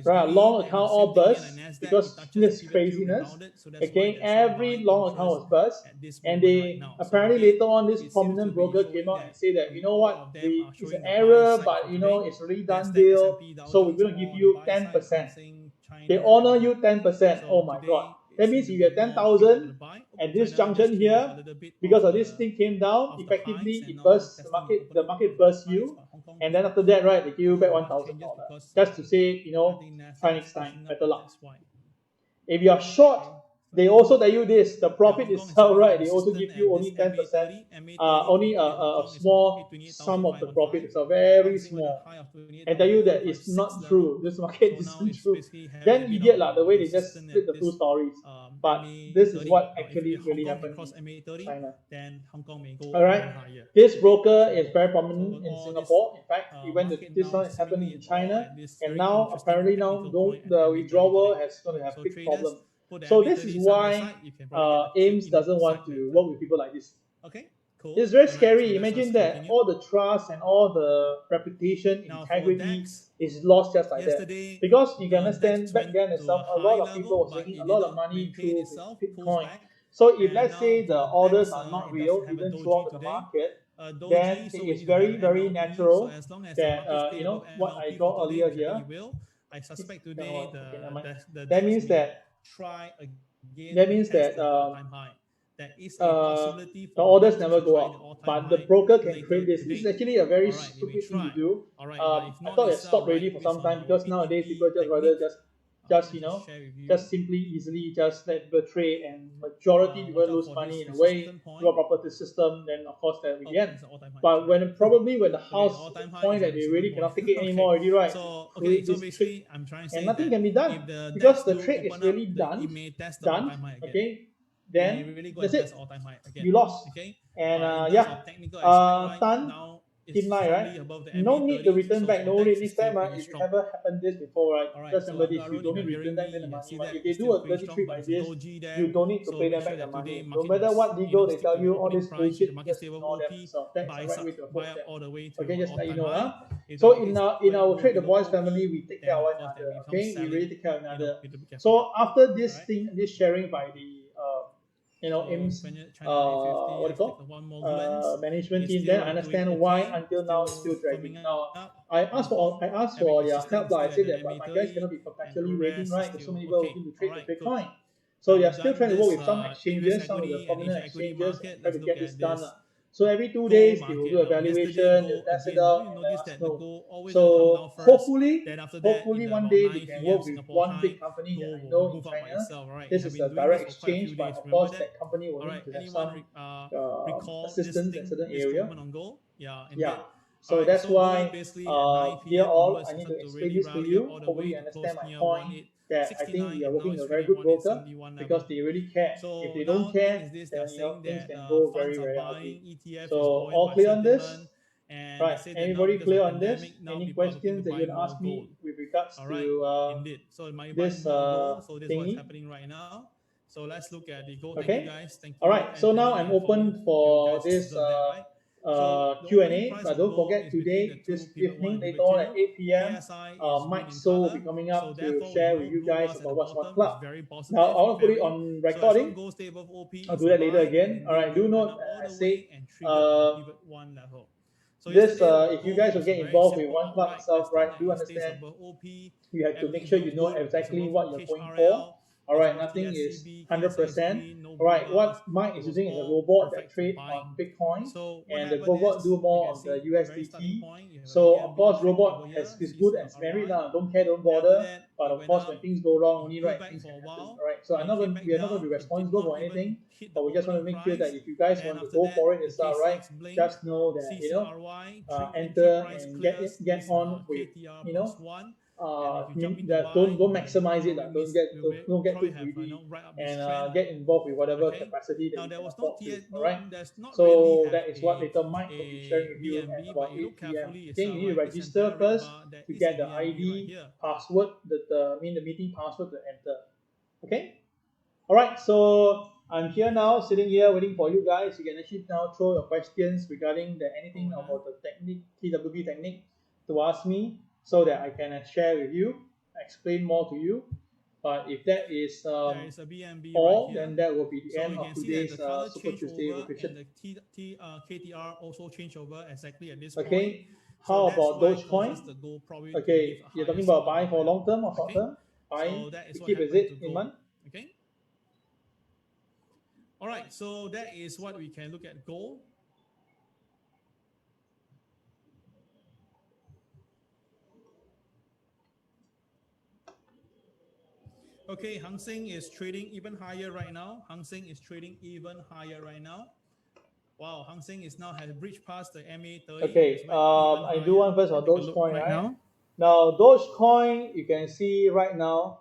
Right, long account all burst because this craziness. Okay, every long account was burst, and they apparently later on this prominent broker came out and said that, you know what, it's an error, but you know it's already done deal, so we're going to give you 10%. They honor you 10%. Oh my god. That means if you have 10,000 at this junction here, because of this thing came down, effectively it bursts the market bursts you, and then after that, right, they give you back $1,000. Just to say, you know, try next time, better luck. If you are short, they also tell you this, the profit itself, right, they also give you only 10%, only a small sum of the profit, so very small, and tell you that it's not true, this market isn't true. Then idiot lah, the way they just split the two stories. But this is what actually really happened in China. Alright, this broker is very prominent in Singapore. In fact, even this one is happening in China, and now apparently now the withdrawal has going to have big problem. So this is why AIMS doesn't want to work with people like this. Okay, cool. It's very scary. Imagine that all the trust and all the reputation, integrity is lost just like that. Because you can understand back then itself, a lot of people were making a lot of money through Bitcoin. So if let's say the orders are not real, even throughout the market, then it is very, very natural that you know what I draw earlier here. I suspect today that means that there is a possibility the orders never go up, but the broker can create this. This is actually a very stupid thing to do. I thought it stopped already for some time because nowadays people just rather just you know, just simply easily just let people trade, and majority people lose money in a way through a proper system. Then of course that will be the end. But when the house point that they really cannot take it anymore already, right? So basically, I'm trying to say and nothing that can be done because the trade is really done. Okay, then that's it. You lost. Okay, and done. In line, right? No need to return back. No need next time, right? If you ever happened this before, right? Just remember this: you don't need to return back the money. But if they do a dirty trick like this, you don't need to pay them back the money. No matter what legal they tell you, all this bullshit, just ignore them. So that's the right way to approach them. Okay, just let you know, huh? So in our Trade the Boys family, we take care of one another. Okay, we really take care of one another. So after this thing, this sharing by the you know, AIMS, what do you call, management team, then I understand why until now it's still dragging. Now, I asked for their help. I said that, but my guys cannot be perpetually waiting, right? There's so many people looking to trade the Bitcoin. So they are still trying to work with some exchanges, some of the prominent exchanges, and try to get this done. So every 2 days they will do a valuation, they'll test it out, and let us know. So hopefully one day we can work with one big company that I know in China. This is a direct exchange, but of course that company will need to have some assistance in certain area. Yeah. So that's why, dear all, I need to explain this to you. Hopefully you understand my point, that I think we are working with a very good broker because they really care. If they don't care, then you know, things can go very, very ugly. So all clear on this? Right. they say that now Anybody because clear of on this? pandemic, now Any people are looking questions to that you buy want to ask more me gold. with regards All right, to indeed. So it might this buy more gold. So this is what's thingy? happening right now. So let's look at the gold. Thank Okay. you guys. Thank All you, right. So now Anthony I'm and open Colin. for You guys this observe that, right? So the Q&A. opening price But of don't gold forget is between the today, two this pivot 1 evening, and later pivot on at 2. 8 p.m., KSI is Mike green in So will color. be coming So up to therefore, share no with you blue guys bars at about the what's bottom what club. is very positive. Now I want to put it very. on So as long recording. gold stay above OP, I'll it's do a that later buy, again. and All right. Do gold went note, up all I the say way and triggered the pivot 1 level. So this yesterday, if you gold guys will was get very involved with simple one club outright. itself, As long right? as Do it stays understand above OP, you have to make everything sure you looks know good. It's exactly above what you're going HRL, for. All right, it's above nothing is TSCB, 100%. KSI is green, no All blue right, bars. what Mike It is was using is a all robot that perfect for trade buying. on Bitcoin, So what and the happened robot is, do you more can on the see very starting USDT. point. You have a So of BNB course, trade robot over here, is good and smeary now. Don't care, don't bother. that, But it of went course, up, when things go wrong, it only pulled right back things for can a happen. while, All right, so and I'm not came going. back We are not going down. to be It did responsible not for even anything. hit the But we just want to opening make sure that price. if you guys And want to after go that, for it, the it's all right. KCX blinked, Just know that CCRY, entry enter price and clears get this on with KTR plus 1. And if you jump into that buy, don't maximize it. probably Don't get don't get probably too have greedy right up this and trend. get involved with whatever Okay. capacity that Now you there can was afford to. All no, right. there's not really So have that is what later Mike will be sharing a with you at BNB, about but you 8 look p.m. carefully Okay, you need to this register entire red first bar, there to is get a the BNB ID, right here. password, the meeting password to enter. Okay. All right. So I'm here now, sitting here waiting for you guys. You can actually now throw your questions regarding anything about the technique, TWB technique, to ask me so that I can share with you, explain more to you. But if that is There is a BNB all, right here. then that will be the So end you of can see today's that the color Super change Tuesday over rotation. and the KTR also change over exactly at this point. Okay, So how that's about why Dogecoin? the gold probably to Okay, give a you're higher talking about signal buying for higher. long term or short Okay. term? Buying So that is to what keep, is happened it to in gold. month? Okay. All right, so that is what we can look at gold. Okay, Hang Seng is trading even higher right now. Hang Seng is trading even higher right now. Wow, Hang Seng is now has breached past the MA30. Okay, I do one first on Dogecoin, right? Now. Now, Dogecoin, you can see right now.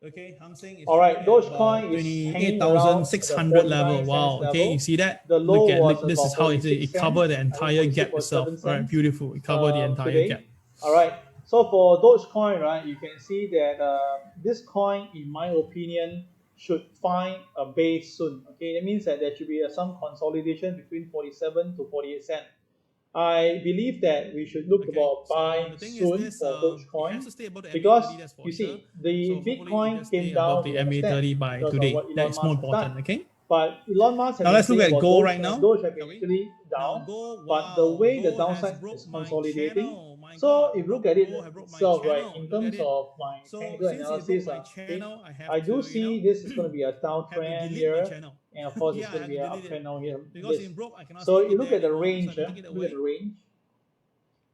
Okay, Hang Seng is all right, Dogecoin is hanging around the 28,600 level. 49 Wow. cents Okay, level. you see that? The low was this is about how it 46 covered the cents, entire gap 46.7 itself. All right, cents, beautiful. It covered the entire today. gap. All right. So for Dogecoin, right, you can see that this coin, in my opinion, should find a base soon. Okay, that means that there should be some consolidation between 47 to 48 cents. I believe that we should look about buying soon for Dogecoin because you see the Bitcoin came down the we understand, MA30 by because today. of what That Elon is more Musk has important. done. Okay. But Elon Musk has Now been let's look saying at about gold Doge, right now. Doge have been Okay. actually down, Now gold, but the way the gold downside has broke is my consolidating. channel. My So God, if you look at it gold have broke my itself, right, channel. in Look terms at it. of my So technical since it broke analysis, my channel, I have I to, do see this is going to be a have to downtrend delete here, my channel. and of course it's Yeah, I going to have be to an delete uptrend now here. because This. it broke. I cannot So stick you it look there at the anymore, range, so I take it look at the away. range.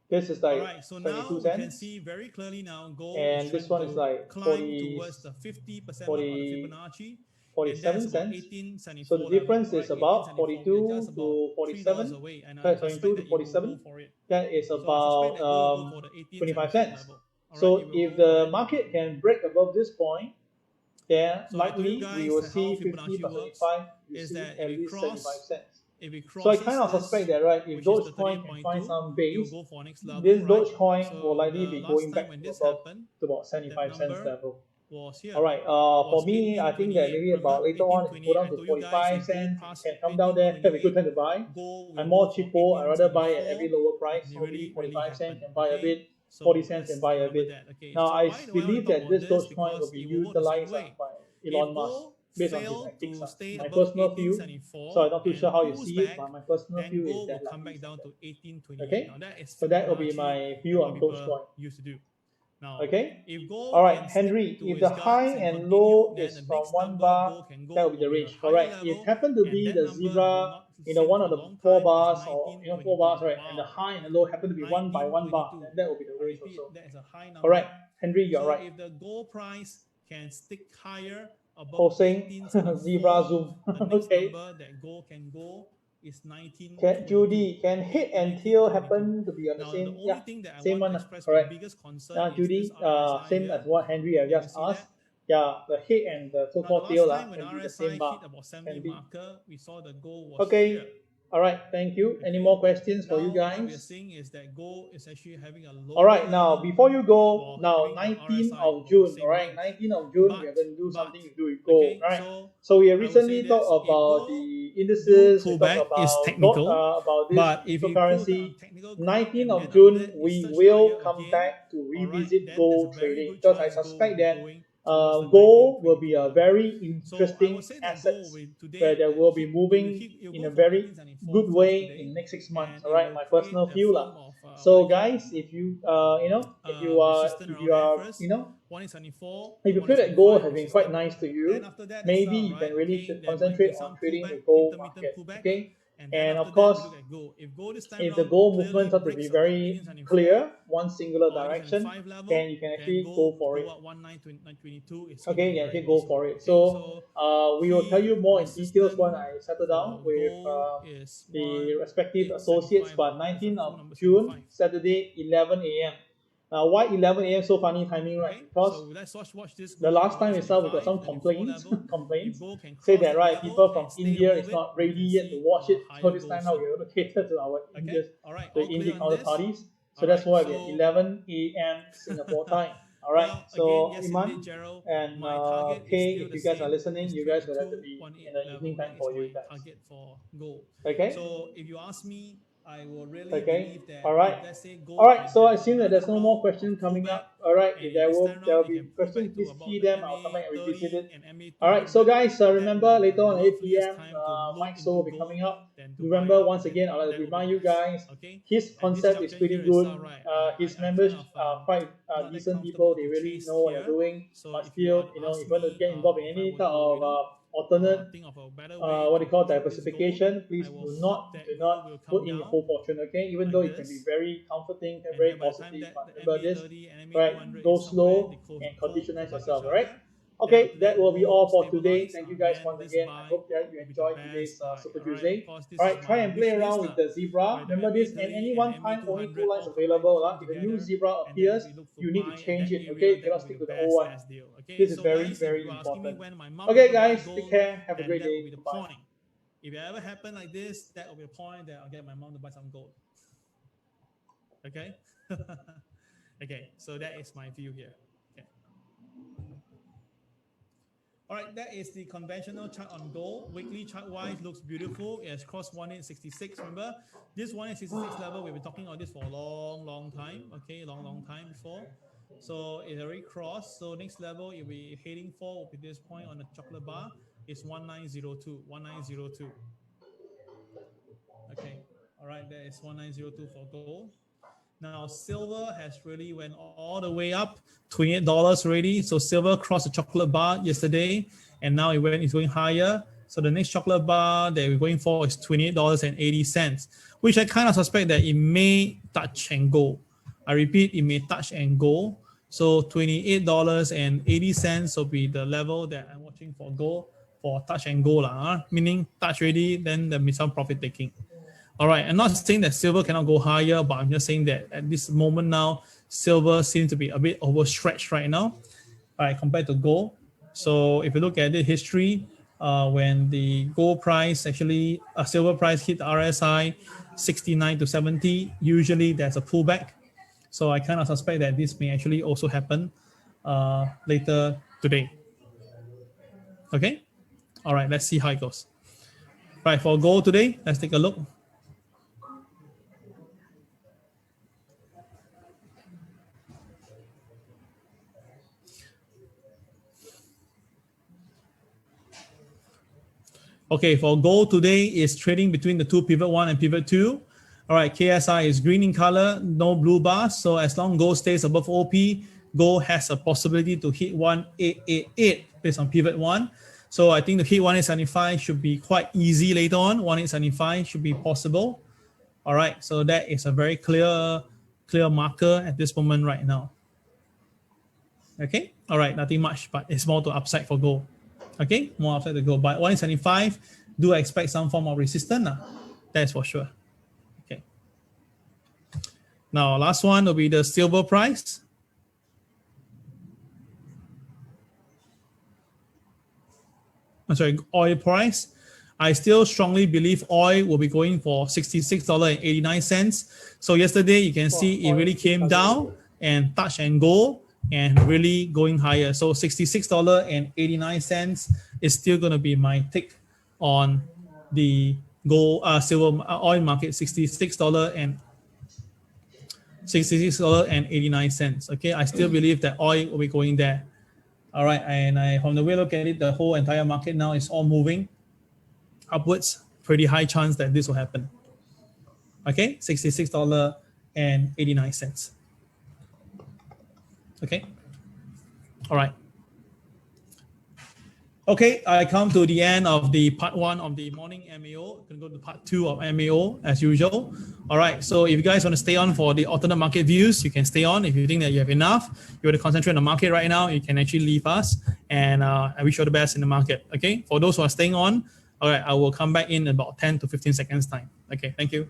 This is like All right, so 22 now we cents. can see very clearly now gold And is this trying one is to like climb 40, towards the 50% 40, mark on the Fibonacci. 47 and that's about cents. 1874 So the difference level, is right? about 1874. We are 42 just about to $3 47. away, and I Sorry, suspect 22 that to it will go 47. for it. That is So I about suspect that gold will go for the 25 1874 cents. level. All right, So it will if go the for it. market can break above this point, then So I told you likely guys we will how see 50 Fibonacci plus works 75, you is see that at if it least 75 cents. If it So I crosses kind of suspect that, right, if which is the Dogecoin can find 38.2, some it base, will go for next level, this right? Dogecoin So will likely the be last going time back when to this above happened, to about that 75 cents number level. was here. All right. For me, I think that maybe about later on, if you go down to 45 cents, it can come down there. Have a good time to buy. I'm more cheapo. I rather buy at every lower price. So maybe 45 cents can buy a bit, 40 cents can buy a bit. Now I believe that this Dogecoin will be utilized by Elon Musk based on his antics. My personal view. So I'm not too sure how you see it, but my personal view is that come back down to 1828. Okay. Now that is So that will be my view on Dogecoin. used to do. Now, okay. if gold All right, can Henry. stick to If the its high guts and continue, low then is the from next one number bar, gold can go that will be the will range. a higher Correct. level, If happen to and be that the number has been zebra, not one seen of for the a long 4 time, bars is or 4 1922. bars, right, and the Wow. high and the low happen to be 1 by 1 bar, 1922. then that will be the I range repeat, also. that is a high number. Correct, Henry, you're So right. if the gold price can stick higher above Hossein, 1874, zebra zoom. the next Okay. number that gold can go is 1922. Judy, can hit and tail 1922. happen to be on the Now, same? the only Yeah, thing that I same want to one. express my Correct. biggest concern Now, is Judy, this RSI same here. as what Henry have You just see asked. that? yeah, the head and the so-called tail can be the same bar. hit about 70 marker, we saw the gold was Okay. here. All right, thank you. Any more questions for you Now, what we are guys? seeing is that gold is actually having a low. All right, now before you go, now having the 19th RSI of June, same all right, range. 19th of June, we are going to do something to do with gold, okay, right? So we have I would say recently this, talked if about gold the indices, we pullback talked is about technical, about this but if you pull down cryptocurrency. technical 19th and of then June, after that it we surge will higher come again, back to alright, revisit then gold there's a very trading good because I chance gold suspect will be that going towards the gold will be 1922 a level. very So I interesting would say that asset gold will today where they will be it moving will in go a for very 1874 good first way today, in next 6 months. and All it right, will my create personal a view form lah. of, So what I guys, if you if you resistance around there are first, 1874, if you feel that gold has been quite nice to you, then after that maybe you can really concentrate on trading the gold market. Okay, and of course, if gold this time if the gold movement start to be very clear, one singular direction, then you can actually go for it. Okay, you can actually go for it. So we will tell you more in details when I settle down with the respective associates. But 19th of June, Saturday, 11 a.m. Now, why 11 a.m. so funny timing, right? Because watch this the last time itself we got some complaints, say that right, people from India is not ready yet to watch it. So this time now we're going to cater to our Indians, the Indian counterparties. So that's why we're 11 a.m. Singapore time. All right. So Iman and Kay, if you guys are listening, you guys will have to be in the evening time for you guys. Okay. So if you ask me, I will really Okay. believe that. All right. Let's say gold All right. So I assume that there's no more questions coming pullback, up. All right. and If there will be questions, please key them. I'll come back and revisit it. All right. So guys, remember later on 8 p.m. Mike So will be coming up. Remember once again, I'll remind you guys, his concept is pretty good. His members are quite decent people. They really know what they're doing. But still, if you want to get involved in any type of alternate, what they call diversification, please do not put in your whole fortune. Okay, even though it can be very comforting and very positive, but remember this, right? Go slow and conditionize yourself. All right. Okay, that will be all for today. Thank you guys once again. I hope that you enjoyed today's Super Tuesday. All right, try and play around with the zebra. Remember this, and any one time only 2 lines available. If a new zebra appears, you need to change it. Okay, you cannot stick to the old one. This is very, very important. Okay, guys, take care. Have a great day. Bye. If it ever happen like this, that will be the point that I'll get my mom to buy some gold. Okay? Okay, so that is my view here. Okay. All right, that is the conventional chart on gold. Weekly chart wise looks beautiful. It has crossed 1866. Remember, this 1866 level, we've been talking about this for a long time. Okay, long time before. So it's already crossed. So next level it will be heading for will be this point on the chocolate bar. It's 1902. Okay. All right, that is 1902 for gold. Now silver has really went all the way up, $28 already. So silver crossed the chocolate bar yesterday, and now it's going higher. So the next chocolate bar that we're going for is $28.80, which I kind of suspect that it may touch and go. I repeat, it may touch and go. So $28.80 will be the level that I'm watching for gold for touch and go, meaning touch already, then there may be some profit taking. All right, I'm not saying that silver cannot go higher, but I'm just saying that at this moment now, silver seems to be a bit overstretched right now, right, compared to gold. So if you look at the history, when the gold price actually, silver price hit the RSI 69 to 70, usually there's a pullback. So I kind of suspect that this may actually also happen later today. Okay, all right, let's see how it goes. Right, for gold today, let's take a look. Okay, for gold today is trading between the two pivot 1 and pivot 2. All right, KSI is green in color, no blue bars. So as long as gold stays above OP, gold has a possibility to hit 1888 based on pivot 1. So I think the hit 1875 should be quite easy later on. 1875 should be possible. All right, so that is a very clear marker at this moment right now. Okay, all right, nothing much, but it's more to upside for gold. Okay, more upside to gold. But 175, do expect some form of resistance. That's for sure. Okay. Now, last one will be the silver price. oil price. I still strongly believe oil will be going for $66.89. So yesterday you can see it really came down and touch and go and really going higher. So $66.89 is still going to be my take on the silver oil market, $66.89. Okay, I still believe that oil will be going there. All right, and from the way I look at it, the whole entire market now is all moving upwards. Pretty high chance that this will happen. Okay, $66.89. Okay, all right. Okay, I come to the end of the part 1 of the morning MAO. I'm going to go to part 2 of MAO as usual. All right, so if you guys want to stay on for the alternate market views, you can stay on. If you think that you have enough, you want to concentrate on the market right now, you can actually leave us. And I wish you all the best in the market. Okay, for those who are staying on, all right, I will come back in about 10 to 15 seconds time. Okay, thank you.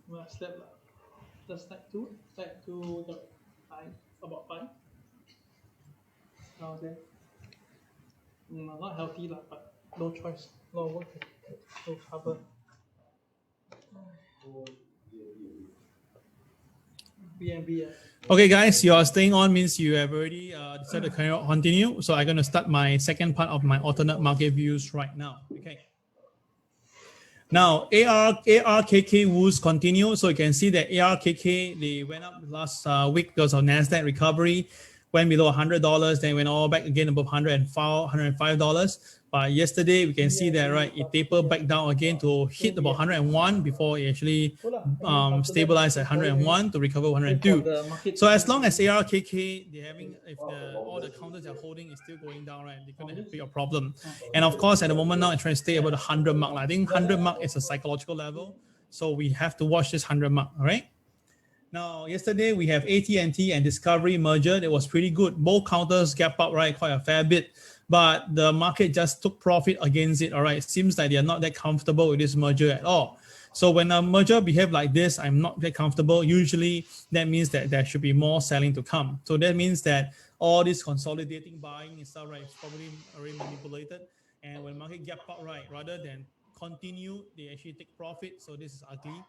Well, step to the 5, about 5. Okay. Not healthy, but no choice. No work. No cover. BNB. Okay, guys, you are staying on means you have already decided to continue. So I'm going to start my second part of my alternate market views right now. Okay. Now, ARKK Woes continue. So you can see that ARKK, they went up last week because of NASDAQ recovery, went below $100, then went all back again above $105. But yesterday, we can see that, right, it tapered back down again to hit about 101 before it actually stabilized at 101 to recover 102. So as long as ARKK, they're having, if all the counters they're holding is still going down, right, they're going to have a problem. And of course, at the moment now, it's trying to stay about the 100 mark. I think 100 mark is a psychological level. So we have to watch this 100 mark, all right? Now, yesterday we have AT&T and Discovery merger. That was pretty good. Both counters gap up, right, quite a fair bit. But the market just took profit against it, all right? It seems like they're not that comfortable with this merger at all. So when a merger behaves like this, I'm not that comfortable. Usually, that means that there should be more selling to come. So that means that all this consolidating buying and stuff, right, is probably already manipulated. And when market gap up, right, rather than continue, they actually take profit. So this is ugly.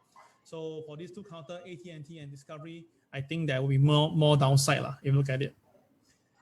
So for these two counter, AT&T and Discovery, I think there will be more downside if you look at it.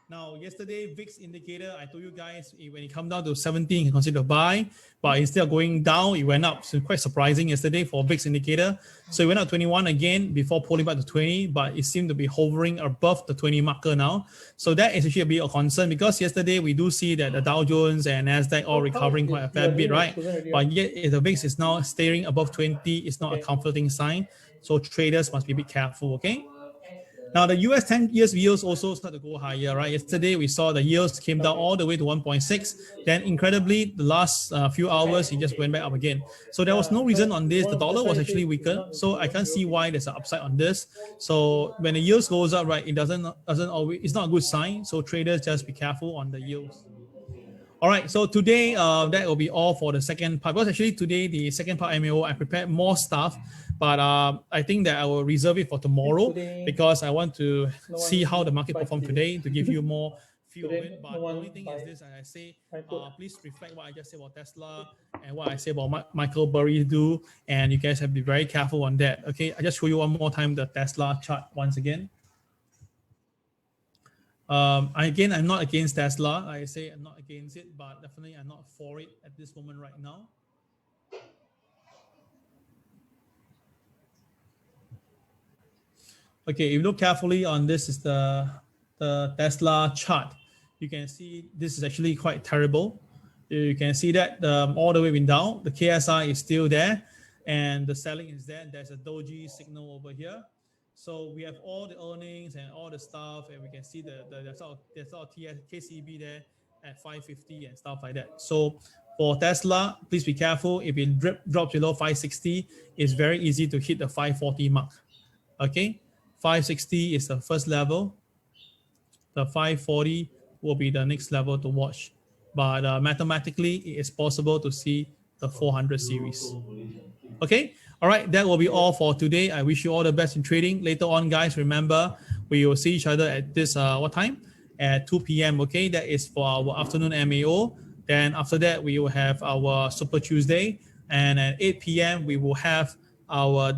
Now, yesterday, VIX indicator, I told you guys, when it come down to 17, you can consider buy. But instead of going down, it went up. So quite surprising yesterday for VIX indicator. So it went up 21 again before pulling back to 20, but it seemed to be hovering above the 20 marker now. So that is actually a bit of concern because yesterday we do see that the Dow Jones and NASDAQ all recovering quite a fair bit, right? But yet if the VIX is now staying above 20, it's not a comforting sign. So traders must be a bit careful, okay? Now, the US 10 years yields also start to go higher, right? Yesterday, we saw the yields came down all the way to 1.6. Then, incredibly, the last few hours, it just went back up again. So there was no reason on this. The dollar was actually weaker. So I can't see why there's an upside on this. So when the yields goes up, right, it doesn't always, it's not a good sign. So traders just be careful on the yields. All right, so today, that will be all for the second part. Because actually today, the second part MAO, I prepared more stuff. But I think that I will reserve it for tomorrow because I want to see how the market performed today to give you more feel of it. But the only thing is this, as I say, please reflect what I just said about Tesla and what I say about Michael Burry do. And you guys have to be very careful on that. Okay, I just show you one more time the Tesla chart once again. Again, I'm not against Tesla. I say I'm not against it, but definitely I'm not for it at this moment right now. Okay, if you look carefully on this is the Tesla chart. You can see this is actually quite terrible. You can see that all the way down, the KSI is still there and the selling is there. There's a doji signal over here. So we have all the earnings and all the stuff, and we can see there's all KCB there at 550 and stuff like that. So for Tesla, please be careful. If it drops below 560, it's very easy to hit the 540 mark. Okay, 560 is the first level. The 540 will be the next level to watch. But mathematically, it is possible to see the 400 series. Okay, all right, that will be all for today. I wish you all the best in trading. Later on, guys, remember, we will see each other at this, what time? At 2 p.m., okay? That is for our afternoon MAO. Then after that, we will have our Super Tuesday. And at 8 p.m., we will have our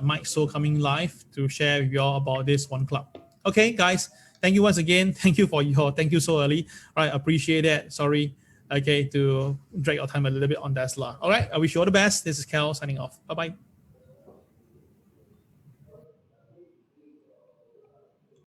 Mike So coming live to share with you all about this one club. Okay, guys, thank you once again. Thank you so early. All right, appreciate it. Sorry, okay, to drag your time a little bit on Tesla. All right, I wish you all the best. This is Cal signing off. Bye-bye.